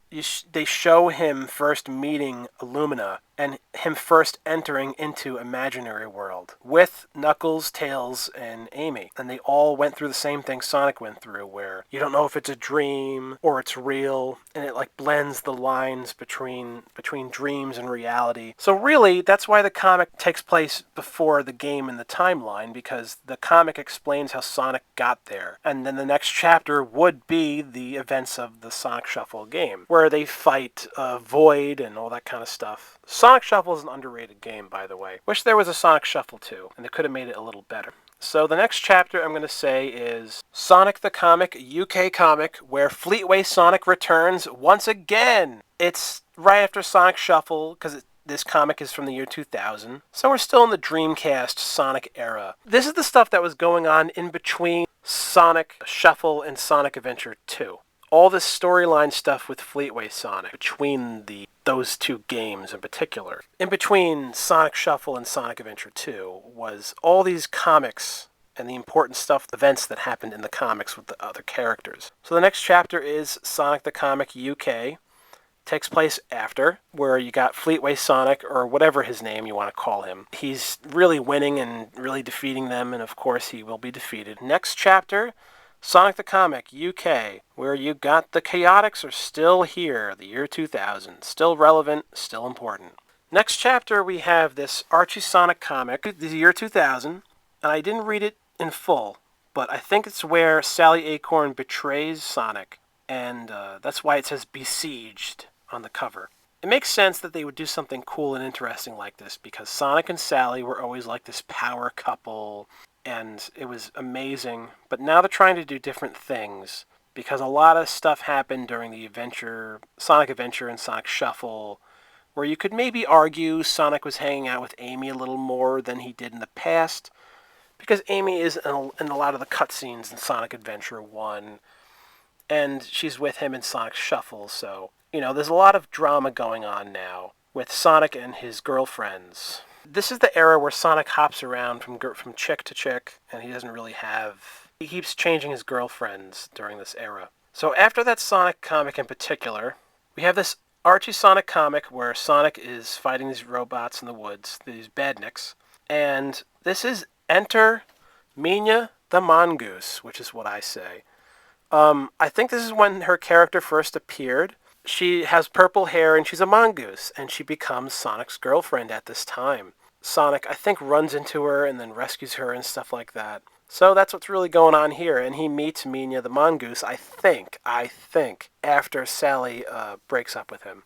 they show him first meeting Illumina and him first entering into Imaginary World with Knuckles, Tails, and Amy. And they all went through the same thing Sonic went through, where you don't know if it's a dream or it's real, and it like blends the lines between dreams and reality. So really, that's why the comic takes place before the game in the timeline, because the comic explains how Sonic got there. And then the next chapter would be the events of the Sonic Shuffle game, where they fight Void and all that kind of stuff. Sonic Shuffle is an underrated game, by the way. Wish there was a Sonic Shuffle 2, and they could have made it a little better. So the next chapter I'm going to say is Sonic the Comic, UK comic, where Fleetway Sonic returns once again. It's right after Sonic Shuffle, because this comic is from the year 2000. So we're still in the Dreamcast Sonic era. This is the stuff that was going on in between Sonic Shuffle and Sonic Adventure 2. All this storyline stuff with Fleetway Sonic between those two games in particular. In between Sonic Shuffle and Sonic Adventure 2 was all these comics and the important stuff, events that happened in the comics with the other characters. So the next chapter is Sonic the Comic UK. Takes place after, where you got Fleetway Sonic, or whatever his name you want to call him. He's really winning and really defeating them, and of course he will be defeated. Next chapter, Sonic the Comic, UK, where you got the Chaotix are still here, the year 2000. Still relevant, still important. Next chapter, we have this Archie Sonic comic, the year 2000, and I didn't read it in full, but I think it's where Sally Acorn betrays Sonic, and that's why it says Besieged on the cover. It makes sense that they would do something cool and interesting like this, because Sonic and Sally were always like this power couple, and it was amazing, but now they're trying to do different things, because a lot of stuff happened during the Sonic Adventure and Sonic Shuffle, where you could maybe argue Sonic was hanging out with Amy a little more than he did in the past, because Amy is in a lot of the cutscenes in Sonic Adventure 1, and she's with him in Sonic Shuffle, so, there's a lot of drama going on now with Sonic and his girlfriends. This is the era where Sonic hops around from chick to chick, and he keeps changing his girlfriends during this era. So after that Sonic comic in particular, we have this Archie Sonic comic where Sonic is fighting these robots in the woods, these badniks, and this is Enter Mina the Mongoose, which is what I say. I think this is when her character first appeared. She has purple hair and she's a mongoose, and she becomes Sonic's girlfriend at this time. Sonic, I think, runs into her and then rescues her and stuff like that. So that's what's really going on here, and he meets Mina the mongoose, I think, after Sally breaks up with him.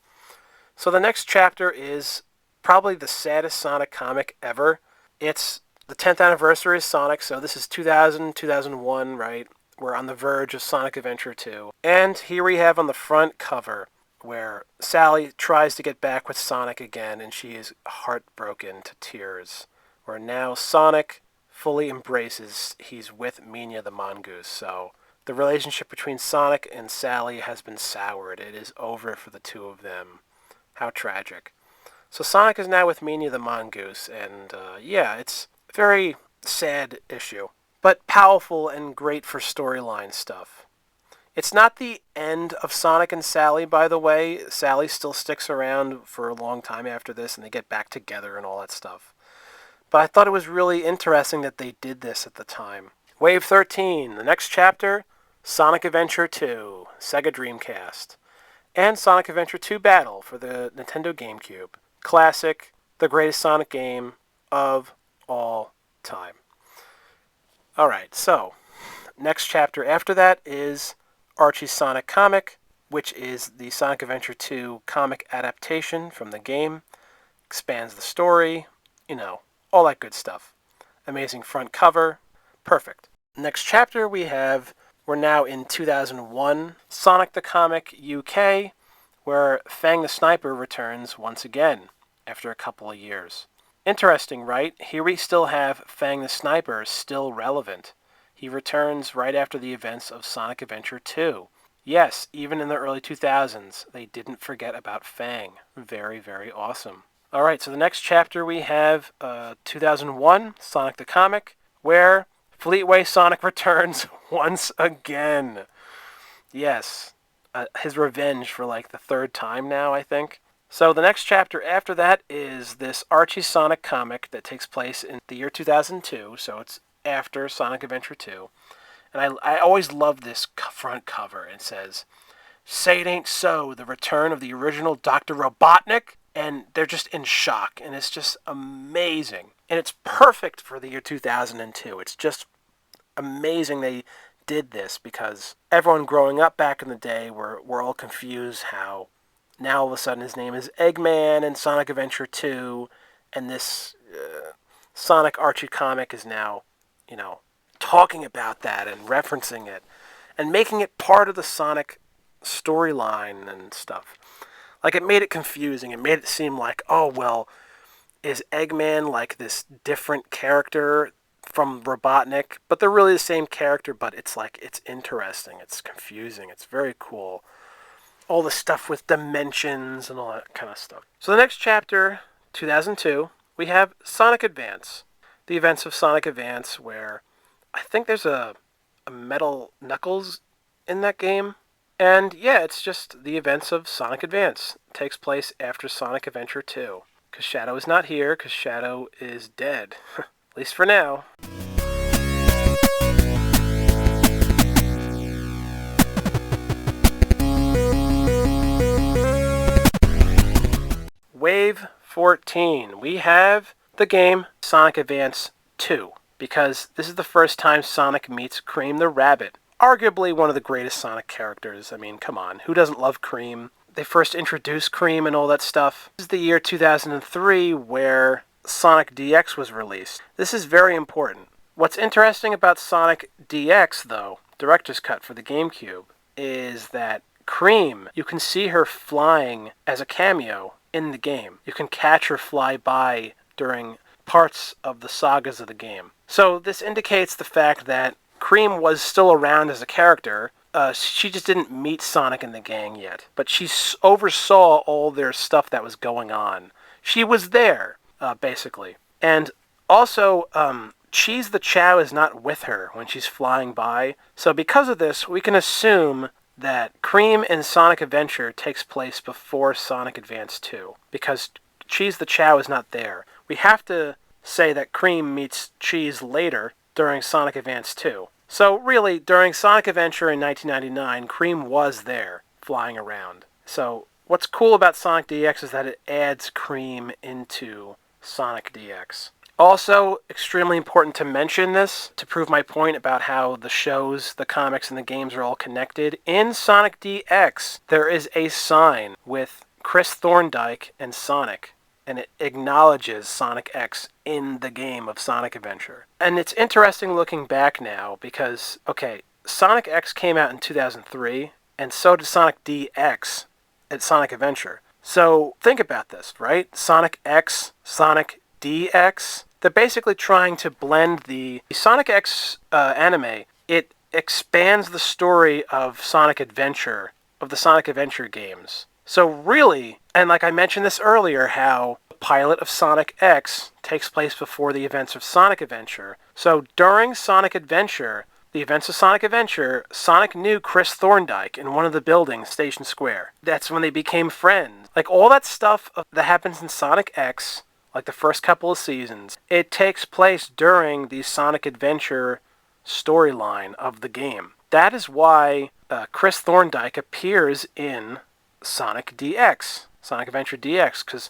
So the next chapter is probably the saddest Sonic comic ever. It's the 10th anniversary of Sonic, so this is 2000, 2001, right? We're on the verge of Sonic Adventure 2. And here we have on the front cover where Sally tries to get back with Sonic again, and she is heartbroken to tears. Where now Sonic fully embraces he's with Mina the mongoose. So the relationship between Sonic and Sally has been soured. It is over for the two of them. How tragic. So Sonic is now with Mina the mongoose, and it's a very sad issue, but powerful and great for storyline stuff. It's not the end of Sonic and Sally, by the way. Sally still sticks around for a long time after this, and they get back together and all that stuff. But I thought it was really interesting that they did this at the time. Wave 13, the next chapter, Sonic Adventure 2, Sega Dreamcast. And Sonic Adventure 2 Battle for the Nintendo GameCube. Classic, the greatest Sonic game of all time. Alright, so, next chapter after that is Archie's Sonic comic, which is the Sonic Adventure 2 comic adaptation from the game. Expands the story, all that good stuff. Amazing front cover. Perfect. Next chapter we're now in 2001, Sonic the Comic UK, where Fang the Sniper returns once again after a couple of years. Interesting, right? Here we still have Fang the Sniper still relevant. He returns right after the events of Sonic Adventure 2. Yes, even in the early 2000s, they didn't forget about Fang. Very, very awesome. Alright, so the next chapter we have 2001, Sonic the Comic, where Fleetway Sonic returns once again. Yes, his revenge for like the third time now, I think. So the next chapter after that is this Archie Sonic comic that takes place in the year 2002, so it's after Sonic Adventure 2. And I always love this front cover. It says, "Say it ain't so, the return of the original Dr. Robotnik." And they're just in shock, and it's just amazing. And it's perfect for the year 2002. It's just amazing they did this, because everyone growing up back in the day were all confused how now all of a sudden his name is Eggman in Sonic Adventure 2, and this Sonic Archie comic is now, talking about that and referencing it and making it part of the Sonic storyline and stuff. Like, it made it confusing. It made it seem like, oh, well, is Eggman like this different character from Robotnik? But they're really the same character, but it's interesting. It's confusing. It's very cool. All the stuff with dimensions and all that kind of stuff. So the next chapter, 2002, we have Sonic Advance. The events of Sonic Advance, where I think there's a Metal Knuckles in that game. And yeah, it's just the events of Sonic Advance. It takes place after Sonic Adventure 2. Because Shadow is not here, because Shadow is dead. At least for now. Wave 14, we have the game Sonic Advance 2, because this is the first time Sonic meets Cream the Rabbit. Arguably one of the greatest Sonic characters. I mean, come on, who doesn't love Cream? They first introduced Cream and all that stuff. This is the year 2003 where Sonic DX was released. This is very important. What's interesting about Sonic DX, though, Director's Cut for the GameCube, is that Cream, you can see her flying as a cameo in the game. You can catch her fly by during parts of the sagas of the game. So this indicates the fact that Cream was still around as a character. She just didn't meet Sonic and the gang yet. But she oversaw all their stuff that was going on. She was there, basically. And also, Cheese the Chow is not with her when she's flying by. So because of this, we can assume that Cream in Sonic Adventure takes place before Sonic Advance 2. Because Cheese the Chow is not there. We have to say that Cream meets Cheese later during Sonic Advance 2. So really, during Sonic Adventure in 1999, Cream was there, flying around. So what's cool about Sonic DX is that it adds Cream into Sonic DX. Also, extremely important to mention this, to prove my point about how the shows, the comics, and the games are all connected. In Sonic DX, there is a sign with Chris Thorndike and Sonic, and it acknowledges Sonic X in the game of Sonic Adventure. And it's interesting looking back now because, okay, Sonic X came out in 2003, and so did Sonic DX at Sonic Adventure. So think about this, right? Sonic X, Sonic DX. They're basically trying to blend the Sonic X anime. It expands the story of Sonic Adventure, of the Sonic Adventure games. So really, and like I mentioned this earlier, how the pilot of Sonic X takes place before the events of Sonic Adventure. So during Sonic Adventure, the events of Sonic Adventure, Sonic knew Chris Thorndike in one of the buildings, Station Square. That's when they became friends. Like all that stuff that happens in Sonic X, like the first couple of seasons, it takes place during the Sonic Adventure storyline of the game. That is why Chris Thorndike appears in Sonic DX, Sonic Adventure DX, because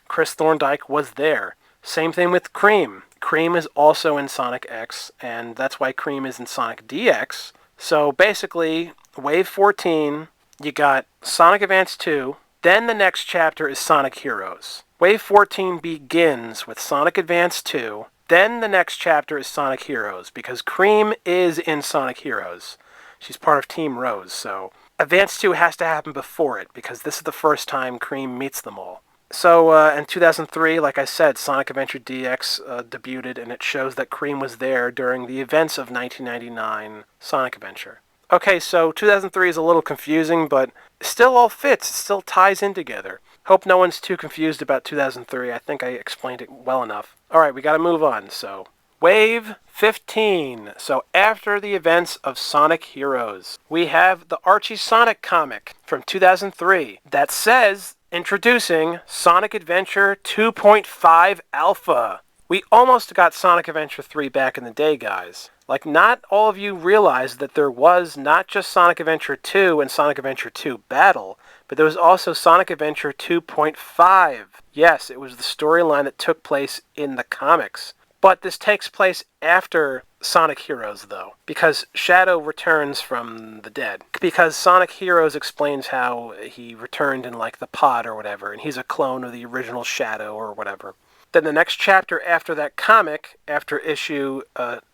Chris Thorndike was there. Same thing with Cream. Cream is also in Sonic X, and that's why Cream is in Sonic DX. So basically, Wave 14, you got Sonic Advance 2, then the next chapter is Sonic Heroes. Wave 14 begins with Sonic Advance 2, then the next chapter is Sonic Heroes, because Cream is in Sonic Heroes. She's part of Team Rose, so Advance 2 has to happen before it, because this is the first time Cream meets them all. So, in 2003, like I said, Sonic Adventure DX debuted, and it shows that Cream was there during the events of 1999 Sonic Adventure. Okay, so 2003 is a little confusing, but it still all fits. It still ties in together. Hope no one's too confused about 2003. I think I explained it well enough. Alright, we gotta move on, so Wave 15. So after the events of Sonic Heroes, we have the Archie Sonic comic from 2003 that says, introducing Sonic Adventure 2.5 Alpha. We almost got Sonic Adventure 3 back in the day, guys. Like, not all of you realize that there was not just Sonic Adventure 2 and Sonic Adventure 2 Battle, but there was also Sonic Adventure 2.5. Yes, it was the storyline that took place in the comics. But this takes place after Sonic Heroes, though, because Shadow returns from the dead. Because Sonic Heroes explains how he returned in, like, the pod or whatever, and he's a clone of the original Shadow or whatever. Then the next chapter after that comic, after issue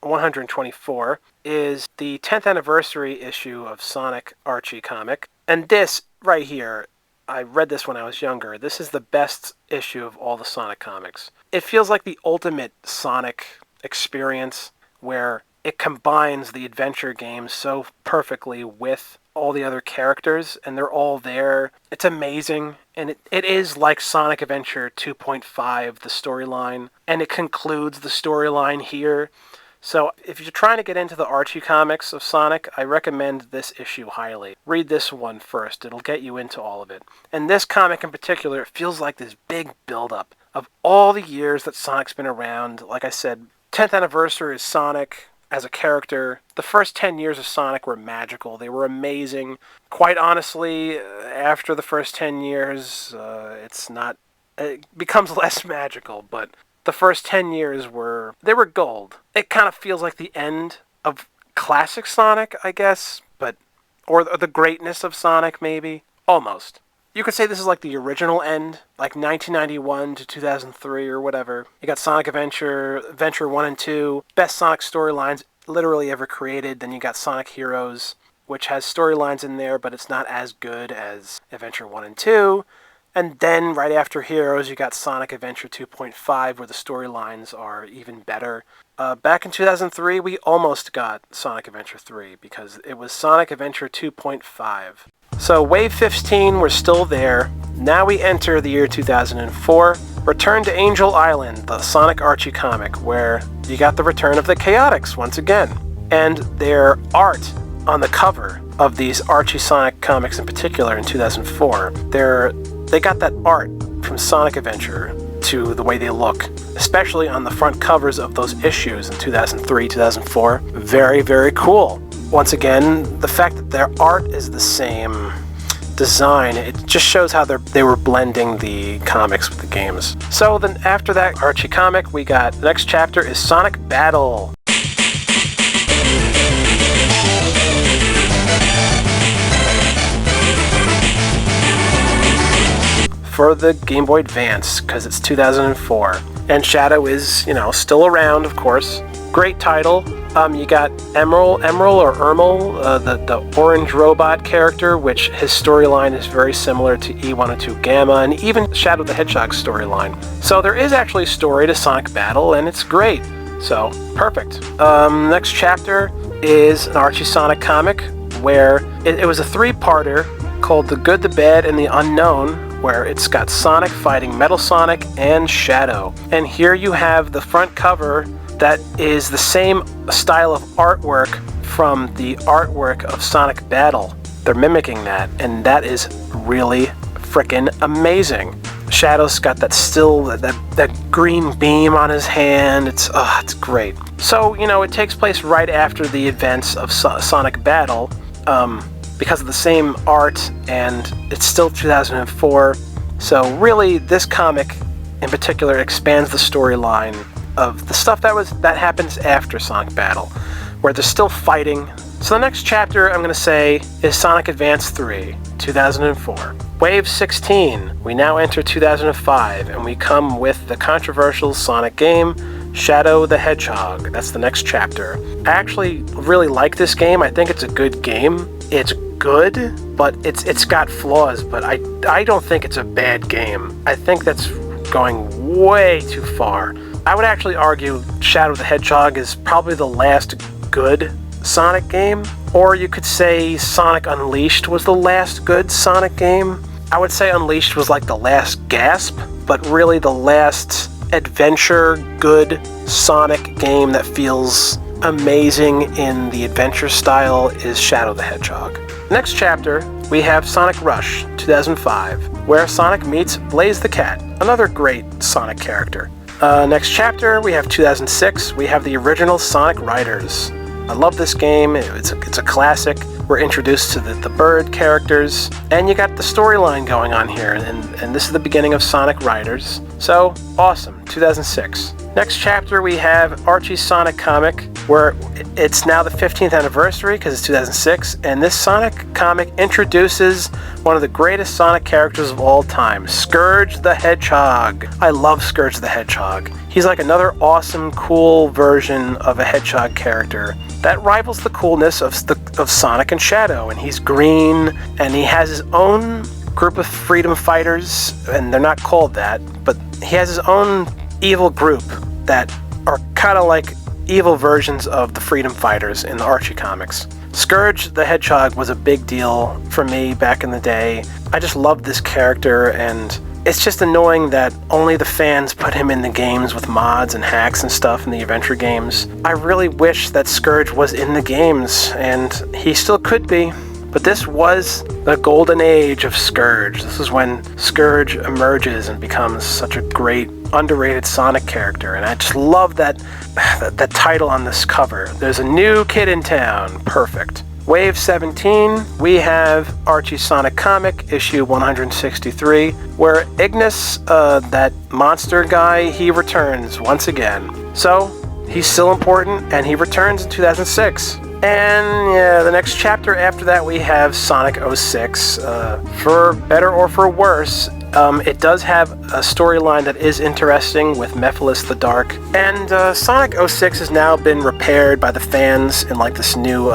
124, is the 10th anniversary issue of Sonic Archie comic. And this, right here, I read this when I was younger. This is the best issue of all the Sonic comics. It feels like the ultimate Sonic experience, where it combines the adventure games so perfectly with all the other characters, and they're all there. It's amazing, and it is like Sonic Adventure 2.5, the storyline, and it concludes the storyline here. So if you're trying to get into the Archie comics of Sonic, I recommend this issue highly. Read this one first. It'll get you into all of it. And this comic in particular, it feels like this big build-up of all the years that Sonic's been around. Like I said, 10th anniversary is Sonic as a character. The first 10 years of Sonic were magical. They were amazing. Quite honestly, after the first 10 years, it's not it becomes less magical, but the first 10 years were gold. It kind of feels like the end of classic Sonic, I guess, but or the greatness of Sonic, maybe. Almost. You could say this is like the original end, like 1991 to 2003 or whatever. You got Sonic Adventure 1 and 2, best Sonic storylines literally ever created. Then you got Sonic Heroes, which has storylines in there, but it's not as good as Adventure 1 and 2. And then right after Heroes, you got Sonic Adventure 2.5, where the storylines are even better. Back in 2003, we almost got Sonic Adventure 3, because it was Sonic Adventure 2.5. So Wave 15, we're still there. Now we enter the year 2004. Return to Angel Island, the Sonic Archie comic, where you got the return of the Chaotix once again. And their art on the cover of these Archie Sonic comics in particular in 2004, they got that art from Sonic Adventure to the way they look, especially on the front covers of those issues in 2003, 2004. Very, very cool. Once again, the fact that their art is the same design, it just shows how they were blending the comics with the games. So then after that Archie comic, we got the next chapter is Sonic Battle. For the Game Boy Advance, because it's 2004. And Shadow is, still around, of course. Great title. You got Emerald or Ermel, the orange robot character, which his storyline is very similar to E102 Gamma, and even Shadow the Hedgehog's storyline. So there is actually a story to Sonic Battle, and it's great. So, perfect. Next chapter is an Archie Sonic comic, where it was a three-parter called The Good, the Bad, and the Unknown, where it's got Sonic fighting Metal Sonic and Shadow. And here you have the front cover that is the same style of artwork from the artwork of Sonic Battle. They're mimicking that, and that is really frickin' amazing. Shadow's got that green beam on his hand. It's great. So, it takes place right after the events of Sonic Battle, because of the same art, and it's still 2004. So really, this comic in particular expands the storyline of the stuff that happens after Sonic Battle, where they're still fighting. So the next chapter I'm going to say is Sonic Advance 3, 2004. Wave 16, we now enter 2005, and we come with the controversial Sonic game, Shadow the Hedgehog. That's the next chapter. I actually really like this game. I think it's a good game. It's good, but it's got flaws, but I don't think it's a bad game. I think that's going way too far. I would actually argue Shadow the Hedgehog is probably the last good Sonic game, or you could say Sonic Unleashed was the last good Sonic game. I would say Unleashed was like the last gasp, but really the last adventure good Sonic game that feels amazing in the adventure style is Shadow the Hedgehog. Next chapter, we have Sonic Rush 2005, where Sonic meets Blaze the Cat, another great Sonic character. Next chapter, we have 2006, we have the original Sonic Riders. I love this game, it's a classic. We're introduced to the bird characters, and you got the storyline going on here, and this is the beginning of Sonic Riders. So, awesome, 2006. Next chapter, we have Archie's Sonic comic, where it's now the 15th anniversary because it's 2006, and this Sonic comic introduces one of the greatest Sonic characters of all time, Scourge the Hedgehog. I love Scourge the Hedgehog. He's like another awesome, cool version of a Hedgehog character that rivals the coolness of Sonic and Shadow, and he's green, and he has his own group of freedom fighters, and they're not called that, but he has his own evil group that are kind of like evil versions of the freedom fighters in the Archie comics. Scourge the Hedgehog was a big deal for me back in the day. I just loved this character, and it's just annoying that only the fans put him in the games with mods and hacks and stuff in the adventure games. I really wish that Scourge was in the games, and he still could be. But this was the golden age of Scourge. This is when Scourge emerges and becomes such a great, underrated Sonic character. And I just love that title on this cover. There's a new kid in town. Perfect. Wave 17, we have Archie Sonic Comic, issue 163, where Ignis, that monster guy, he returns once again. So, he's still important, and he returns in 2006. And yeah, the next chapter after that, we have Sonic 06. For better or for worse, it does have a storyline that is interesting with Mephiles the Dark. And Sonic 06 has now been repaired by the fans in like this new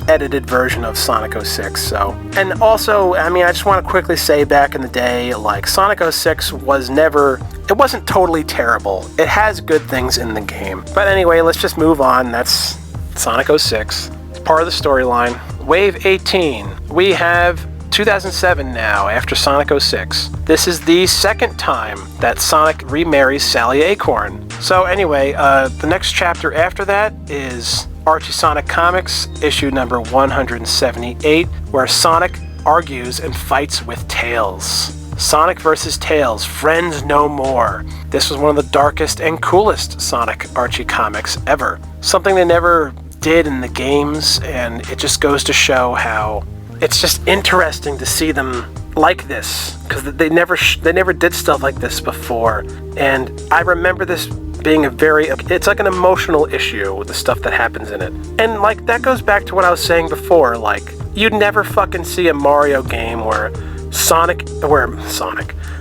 edited version of Sonic 06. So, and also, I mean, I just want to quickly say, back in the day, like, Sonic 06 it wasn't totally terrible. It has good things in the game. But anyway, let's just move on. That's Sonic 06. It's part of the storyline. Wave 18. We have 2007 now, after Sonic 06. This is the second time that Sonic remarries Sally Acorn. So anyway, the next chapter after that is Archie Sonic Comics, issue number 178, where Sonic argues and fights with Tails. Sonic vs. Tails, friends no more. This was one of the darkest and coolest Sonic Archie comics ever. Something they never did in the games, and it just goes to show how it's just interesting to see them like this, because they never did stuff like this before. And I remember this being it's like an emotional issue with the stuff that happens in it. And like, that goes back to what I was saying before, like, you'd never fucking see a Mario game where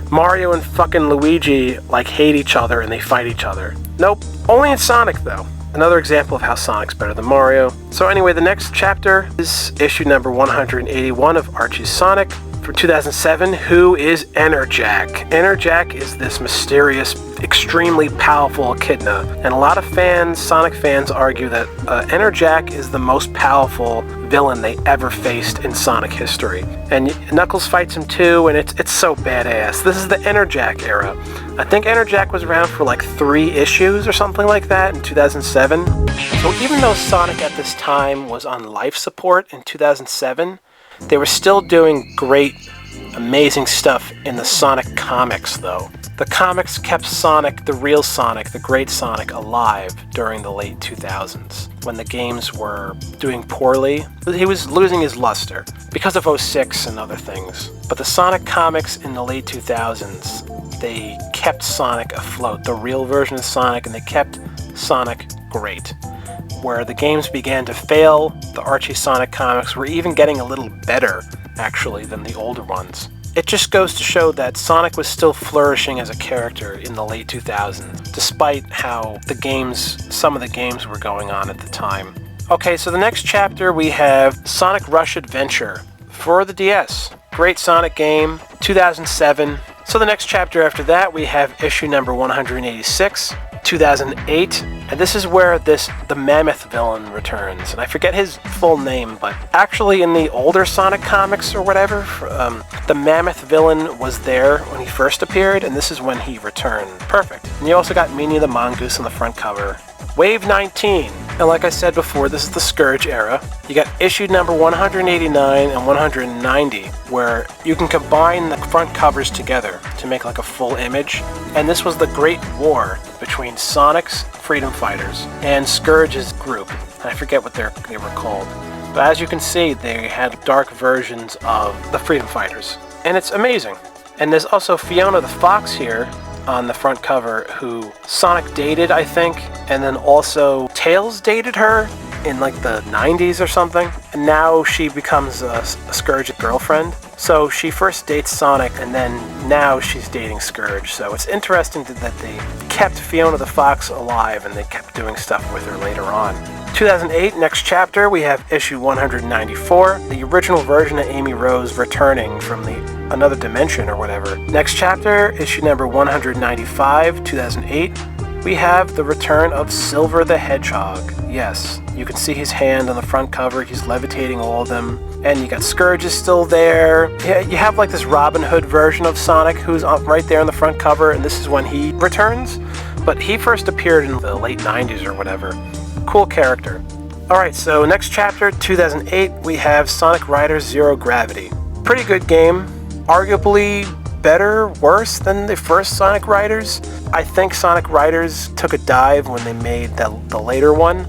Mario and fucking Luigi like hate each other and they fight each other. Nope, only in Sonic though. Another example of how Sonic's better than Mario. So anyway, the next chapter is issue number 181 of Archie's Sonic for 2007. Who is Enerjack? Enerjack is this mysterious, extremely powerful echidna, and a lot of Sonic fans argue that Enerjack is the most powerful villain they ever faced in Sonic history. And Knuckles fights him too, and it's so badass. This is the Enerjack era. I think Enerjack was around for like 3 issues or something like that in 2007. So even though Sonic at this time was on life support in 2007, they were still doing great, amazing stuff in the Sonic comics though. The comics kept Sonic, the real Sonic, the great Sonic, alive during the late 2000s, when the games were doing poorly. He was losing his luster because of 06 and other things. But the Sonic comics in the late 2000s, they kept Sonic afloat, the real version of Sonic, and they kept Sonic great. Where the games began to fail, the Archie Sonic comics were even getting a little better, actually, than the older ones. It just goes to show that Sonic was still flourishing as a character in the late 2000s, despite how some of the games were going on at the time. Okay, so the next chapter we have Sonic Rush Adventure for the DS. Great Sonic game, 2007. So the next chapter after that we have issue number 186, 2008, and this is where the Mammoth villain returns. And I forget his full name, but actually in the older Sonic comics or whatever, the Mammoth villain was there when he first appeared, and this is when he returned. Perfect. And you also got Meanie the Mongoose on the front cover. Wave 19, and like I said before, this is the Scourge era. You got issue number 189 and 190, where you can combine the front covers together to make like a full image. And this was the Great War between Sonic's Freedom Fighters and Scourge's group. I forget what they were called. But as you can see, they had dark versions of the Freedom Fighters. And it's amazing. And there's also Fiona the Fox here on the front cover, who Sonic dated, I think, and then also Tails dated her in like the 90s or something, and now she becomes a Scourge's girlfriend. So she first dates Sonic, and then now she's dating Scourge. So it's interesting that they kept Fiona the Fox alive, and they kept doing stuff with her later on. 2008, next chapter, we have issue 194, the original version of Amy Rose returning from another dimension or whatever. Next chapter, issue number 195, 2008, we have the return of Silver the Hedgehog. Yes, you can see his hand on the front cover, he's levitating all of them. And you got Scourge is still there. Yeah, you have like this Robin Hood version of Sonic who's right there on the front cover, and this is when he returns. But he first appeared in the late 90s or whatever. Cool character. Alright, so next chapter, 2008, we have Sonic Riders Zero Gravity. Pretty good game. Arguably better, worse than the first Sonic Riders. I think Sonic Riders took a dive when they made the later one.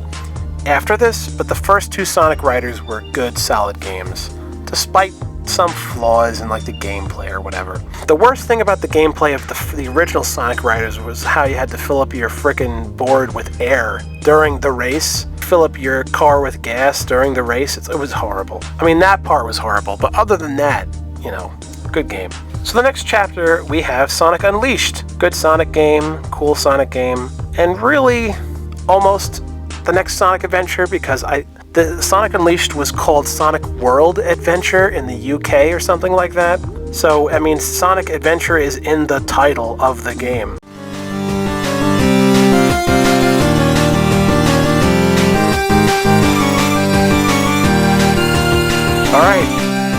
after this, but the first two Sonic Riders were good, solid games, despite some flaws in like the gameplay or whatever. The worst thing about the gameplay of the original Sonic Riders was how you had to fill up your frickin' board with air during the race, fill up your car with gas during the race. It was horrible. I mean, that part was horrible, but other than that, you know, good game. So the next chapter, we have Sonic Unleashed. Good Sonic game, cool Sonic game, and really almost the next Sonic adventure, because the Sonic Unleashed was called Sonic World Adventure in the UK or something like that. So, I mean, Sonic Adventure is in the title of the game. Alright,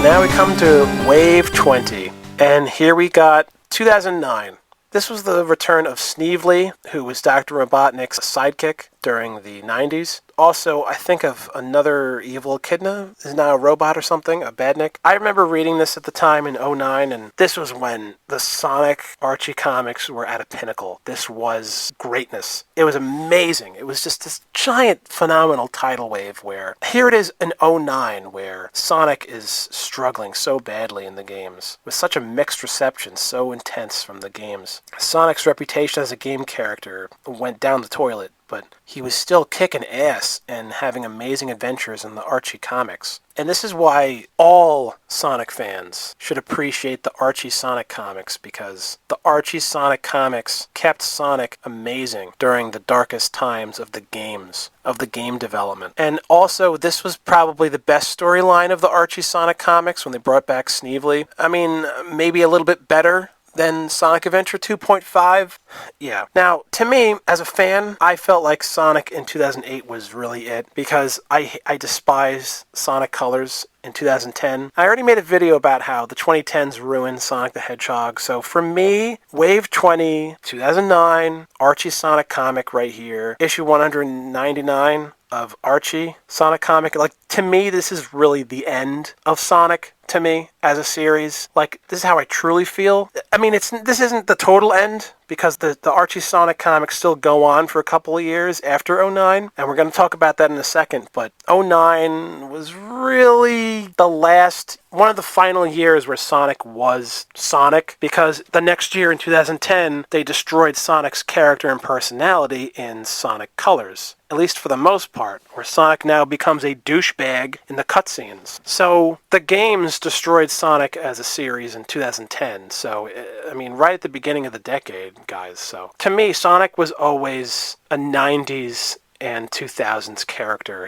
now we come to Wave 20. And here we got 2009. This was the return of Sneevely, who was Dr. Robotnik's sidekick during the 90s. Also, I think of another evil echidna is now a robot or something, a badnik. I remember reading this at the time in 2009, and this was when the Sonic Archie comics were at a pinnacle. This was greatness. It was amazing. It was just this giant, phenomenal tidal wave where here it is in 2009 where Sonic is struggling so badly in the games with such a mixed reception, so intense from the games. Sonic's reputation as a game character went down the toilet, but he was still kicking ass and having amazing adventures in the Archie comics. And this is why all Sonic fans should appreciate the Archie Sonic comics, because the Archie Sonic comics kept Sonic amazing during the darkest times of the games, of the game development. And also, this was probably the best storyline of the Archie Sonic comics when they brought back Sneevely. I mean, maybe a little bit better than Sonic Adventure 2.5. Yeah. Now, to me, as a fan, I felt like Sonic in 2008 was really it, because I despise Sonic Colors in 2010. I already made a video about how the 2010s ruined Sonic the Hedgehog, so for me, Wave 20, 2009, Archie Sonic comic right here, issue 199 of Archie Sonic comic. Like, to me, this is really the end of Sonic, to me, as a series. Like, this is how I truly feel. I mean, this isn't the total end, because the Archie Sonic comics still go on for a couple of years after 2009, and we're going to talk about that in a second, but 2009 was really the last, one of the final years where Sonic was Sonic, because the next year in 2010, they destroyed Sonic's character and personality in Sonic Colors. At least for the most part, where Sonic now becomes a douchebag in the cutscenes. So, the games destroyed Sonic as a series in 2010, so, I mean, right at the beginning of the decade, guys. So, to me, Sonic was always a 90s and 2000s character.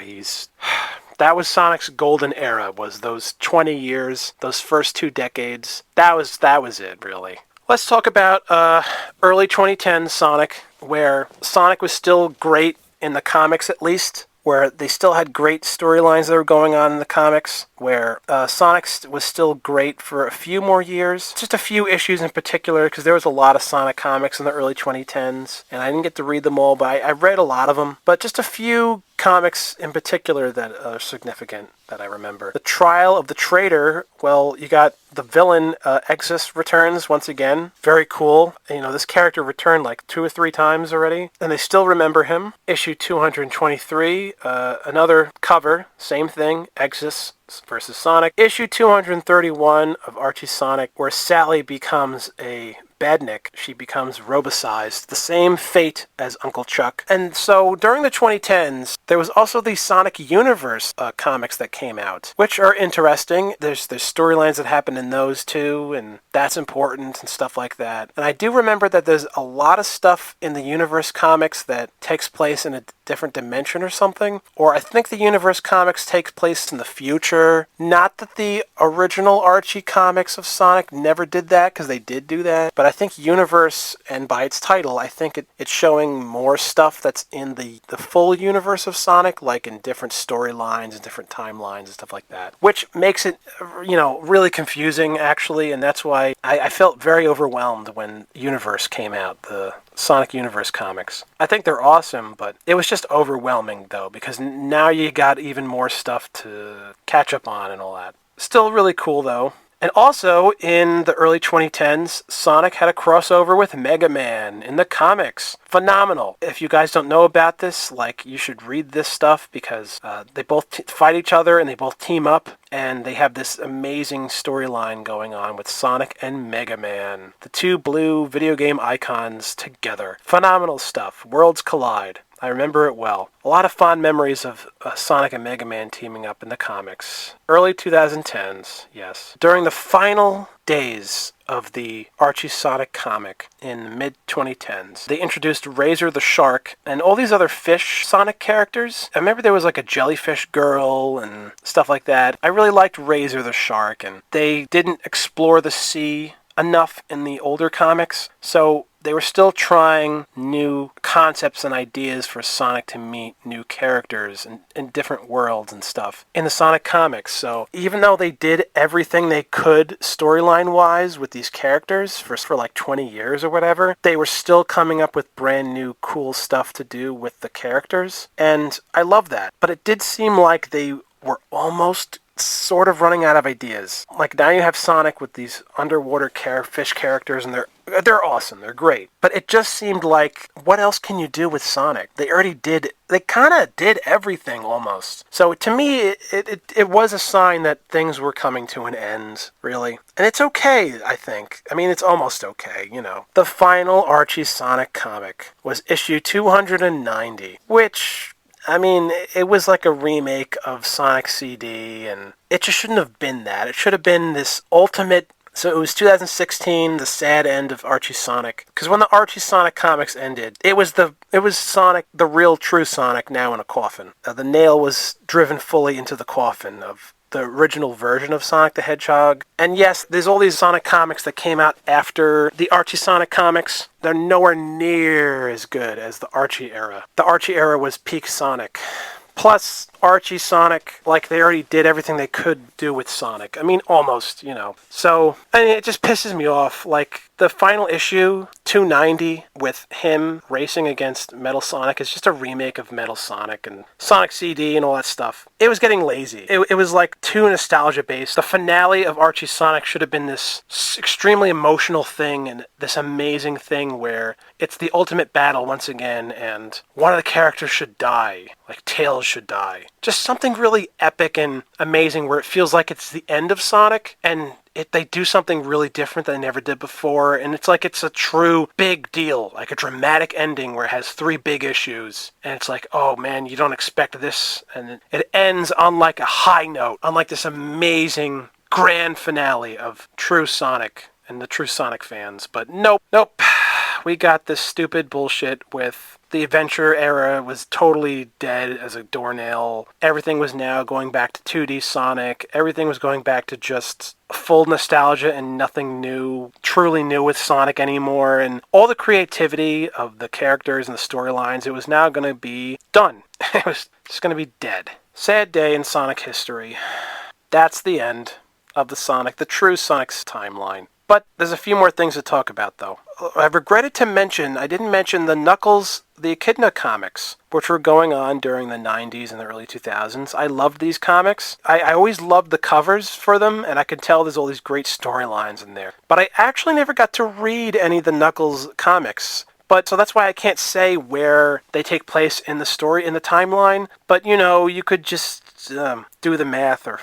That was Sonic's golden era, was those 20 years, those first 2 decades. That was it, really. Let's talk about early 2010 Sonic, where Sonic was still great in the comics, at least, where they still had great storylines that were going on in the comics, where Sonic was still great for a few more years. Just a few issues in particular, because there was a lot of Sonic comics in the early 2010s, and I didn't get to read them all, but I read a lot of them. But just a few comics in particular that are significant that I remember. The Trial of the Traitor, well, you got the villain, Exus, returns once again. Very cool. You know, this character returned like 2 or 3 times already, and they still remember him. Issue 223, another cover, same thing, Exus versus Sonic. Issue 231 of Archie Sonic, where Sally becomes a badnik. She becomes robosized. The same fate as Uncle Chuck. And so during the 2010s, there was also the Sonic Universe comics that came out, which are interesting. There's storylines that happen in those too, and that's important and stuff like that. And I do remember that there's a lot of stuff in the Universe comics that takes place in a different dimension or something. Or I think the Universe comics takes place in the future. Not that the original Archie comics of Sonic never did that, because they did do that. But I think Universe, and by its title, I think it's showing more stuff that's in the full universe of Sonic, like in different storylines and different timelines and stuff like that. Which makes it, you know, really confusing, actually, and that's why I felt very overwhelmed when Universe came out, the Sonic Universe comics. I think they're awesome, but it was just overwhelming, though, because now you got even more stuff to catch up on and all that. Still really cool, though. And also, in the early 2010s, Sonic had a crossover with Mega Man in the comics. Phenomenal. If you guys don't know about this, you should read this stuff because they both fight each other and they both team up. And they have this amazing storyline going on with Sonic and Mega Man. The two blue video game icons together. Phenomenal stuff. Worlds collide. I remember it well. A lot of fond memories of Sonic and Mega Man teaming up in the comics. Early 2010s, yes. During the final days of the Archie Sonic comic in the mid-2010s, they introduced Razor the Shark and all these other fish Sonic characters. I remember there was a jellyfish girl and stuff like that. I really liked Razor the Shark, and they didn't explore the sea enough in the older comics, so they were still trying new concepts and ideas for Sonic to meet new characters in different worlds and stuff in the Sonic comics. So even though they did everything they could storyline-wise with these characters for 20 years or whatever, they were still coming up with brand new cool stuff to do with the characters. And I love that. But it did seem like they were almost sort of running out of ideas. Now you have Sonic with these underwater fish characters, and they're awesome. They're great. But it just seemed like, what else can you do with Sonic? They kind of did everything almost. So to me, it was a sign that things were coming to an end, really. And it's okay, I think. I mean, it's almost okay, The final Archie Sonic comic was issue 290, which, I mean, it was like a remake of Sonic CD, and it just shouldn't have been that. It should have been this ultimate. So it was 2016, the sad end of Archie Sonic. Because when the Archie Sonic comics ended, it was Sonic, the real true Sonic, now in a coffin. The nail was driven fully into the coffin of the original version of Sonic the Hedgehog. And yes, there's all these Sonic comics that came out after the Archie Sonic comics. They're nowhere near as good as the Archie era. The Archie era was peak Sonic. Plus, Archie Sonic, they already did everything they could do with Sonic. I mean, almost, So, it just pisses me off. The final issue, 290, with him racing against Metal Sonic is just a remake of Metal Sonic and Sonic CD and all that stuff. It was getting lazy. It was, too nostalgia-based. The finale of Archie Sonic should have been this extremely emotional thing and this amazing thing where it's the ultimate battle once again, and one of the characters should die. Tails should die. Just something really epic and amazing where it feels like it's the end of Sonic, and they do something really different than they never did before, and it's a true big deal, a dramatic ending where it has 3 big issues, and it's oh man, you don't expect this, and it ends on a high note, on this amazing grand finale of true Sonic and the true Sonic fans. But nope. We got this stupid bullshit with the Adventure era was totally dead as a doornail. Everything was now going back to 2D Sonic. Everything was going back to just full nostalgia and nothing new, truly new with Sonic anymore. And all the creativity of the characters and the storylines, it was now going to be done. It was just going to be dead. Sad day in Sonic history. That's the end of the true Sonic's timeline. But there's a few more things to talk about, though. I've regretted to mention, I didn't mention the Knuckles, the Echidna comics, which were going on during the 90s and the early 2000s. I loved these comics. I always loved the covers for them, and I could tell there's all these great storylines in there. But I actually never got to read any of the Knuckles comics. So that's why I can't say where they take place in the story, in the timeline. But, you could just do the math, or,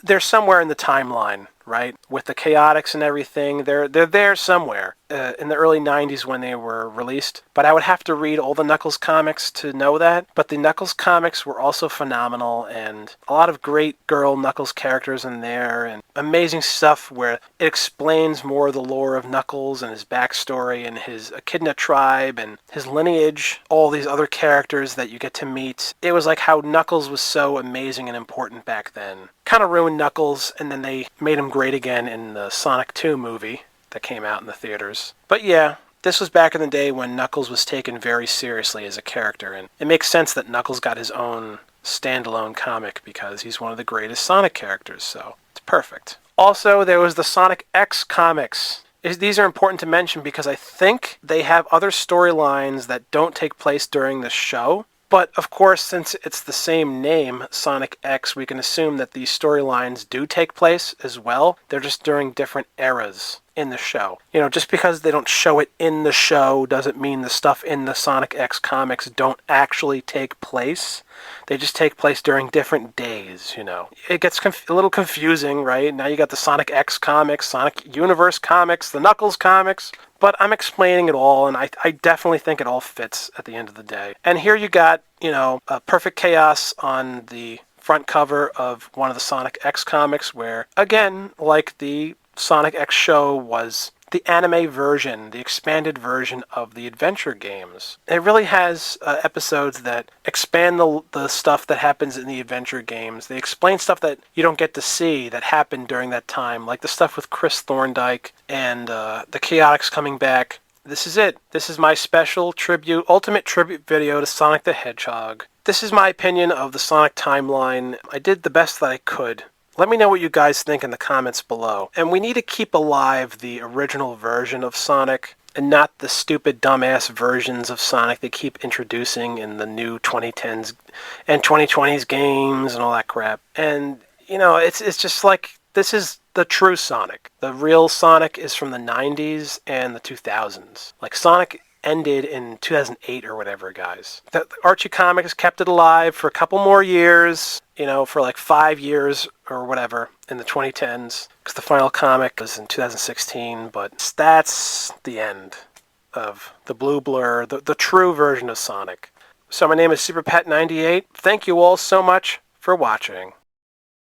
they're somewhere in the timeline, right? With the Chaotix and everything, they're there somewhere in the early 90s when they were released. But I would have to read all the Knuckles comics to know that. But the Knuckles comics were also phenomenal, and a lot of great girl Knuckles characters in there, and amazing stuff where it explains more of the lore of Knuckles and his backstory and his Echidna tribe and his lineage, all these other characters that you get to meet. It was how Knuckles was so amazing and important back then. Kind of ruined Knuckles, and then they made him great again in the Sonic 2 movie that came out in the theaters. But yeah, this was back in the day when Knuckles was taken very seriously as a character, and it makes sense that Knuckles got his own standalone comic because he's one of the greatest Sonic characters, so it's perfect. Also, there was the Sonic X comics. These are important to mention because I think they have other storylines that don't take place during the show, But, of course, since it's the same name, Sonic X, we can assume that these storylines do take place as well. They're just during different eras in the show. You know, just because they don't show it in the show doesn't mean the stuff in the Sonic X comics don't actually take place. They just take place during different days, you know. It gets a little confusing, right? Now you got the Sonic X comics, Sonic Universe comics, the Knuckles comics. But I'm explaining it all, and I definitely think it all fits at the end of the day. And here you got, you know, Perfect Chaos on the front cover of one of the Sonic X comics where, again, like the Sonic X show was the anime version, the expanded version of the adventure games. It really has episodes that expand the stuff that happens in the adventure games. They explain stuff that you don't get to see that happened during that time, like the stuff with Chris Thorndike and the Chaotix coming back. This is it. This is my special tribute, ultimate tribute video to Sonic the Hedgehog. This is my opinion of the Sonic timeline. I did the best that I could. Let me know what you guys think in the comments below. And we need to keep alive the original version of Sonic and not the stupid dumbass versions of Sonic they keep introducing in the new 2010s and 2020s games and all that crap. And, you know, it's just like, this is the true Sonic. The real Sonic is from the 90s and the 2000s. Like, Sonic ended in 2008 or whatever, guys. The Archie comics kept it alive for a couple more years, you know, for like 5 years or whatever in the 2010s, because the final comic was in 2016, but that's the end of the Blue Blur, the true version of Sonic. So my name is SuperPet98. Thank you all so much for watching.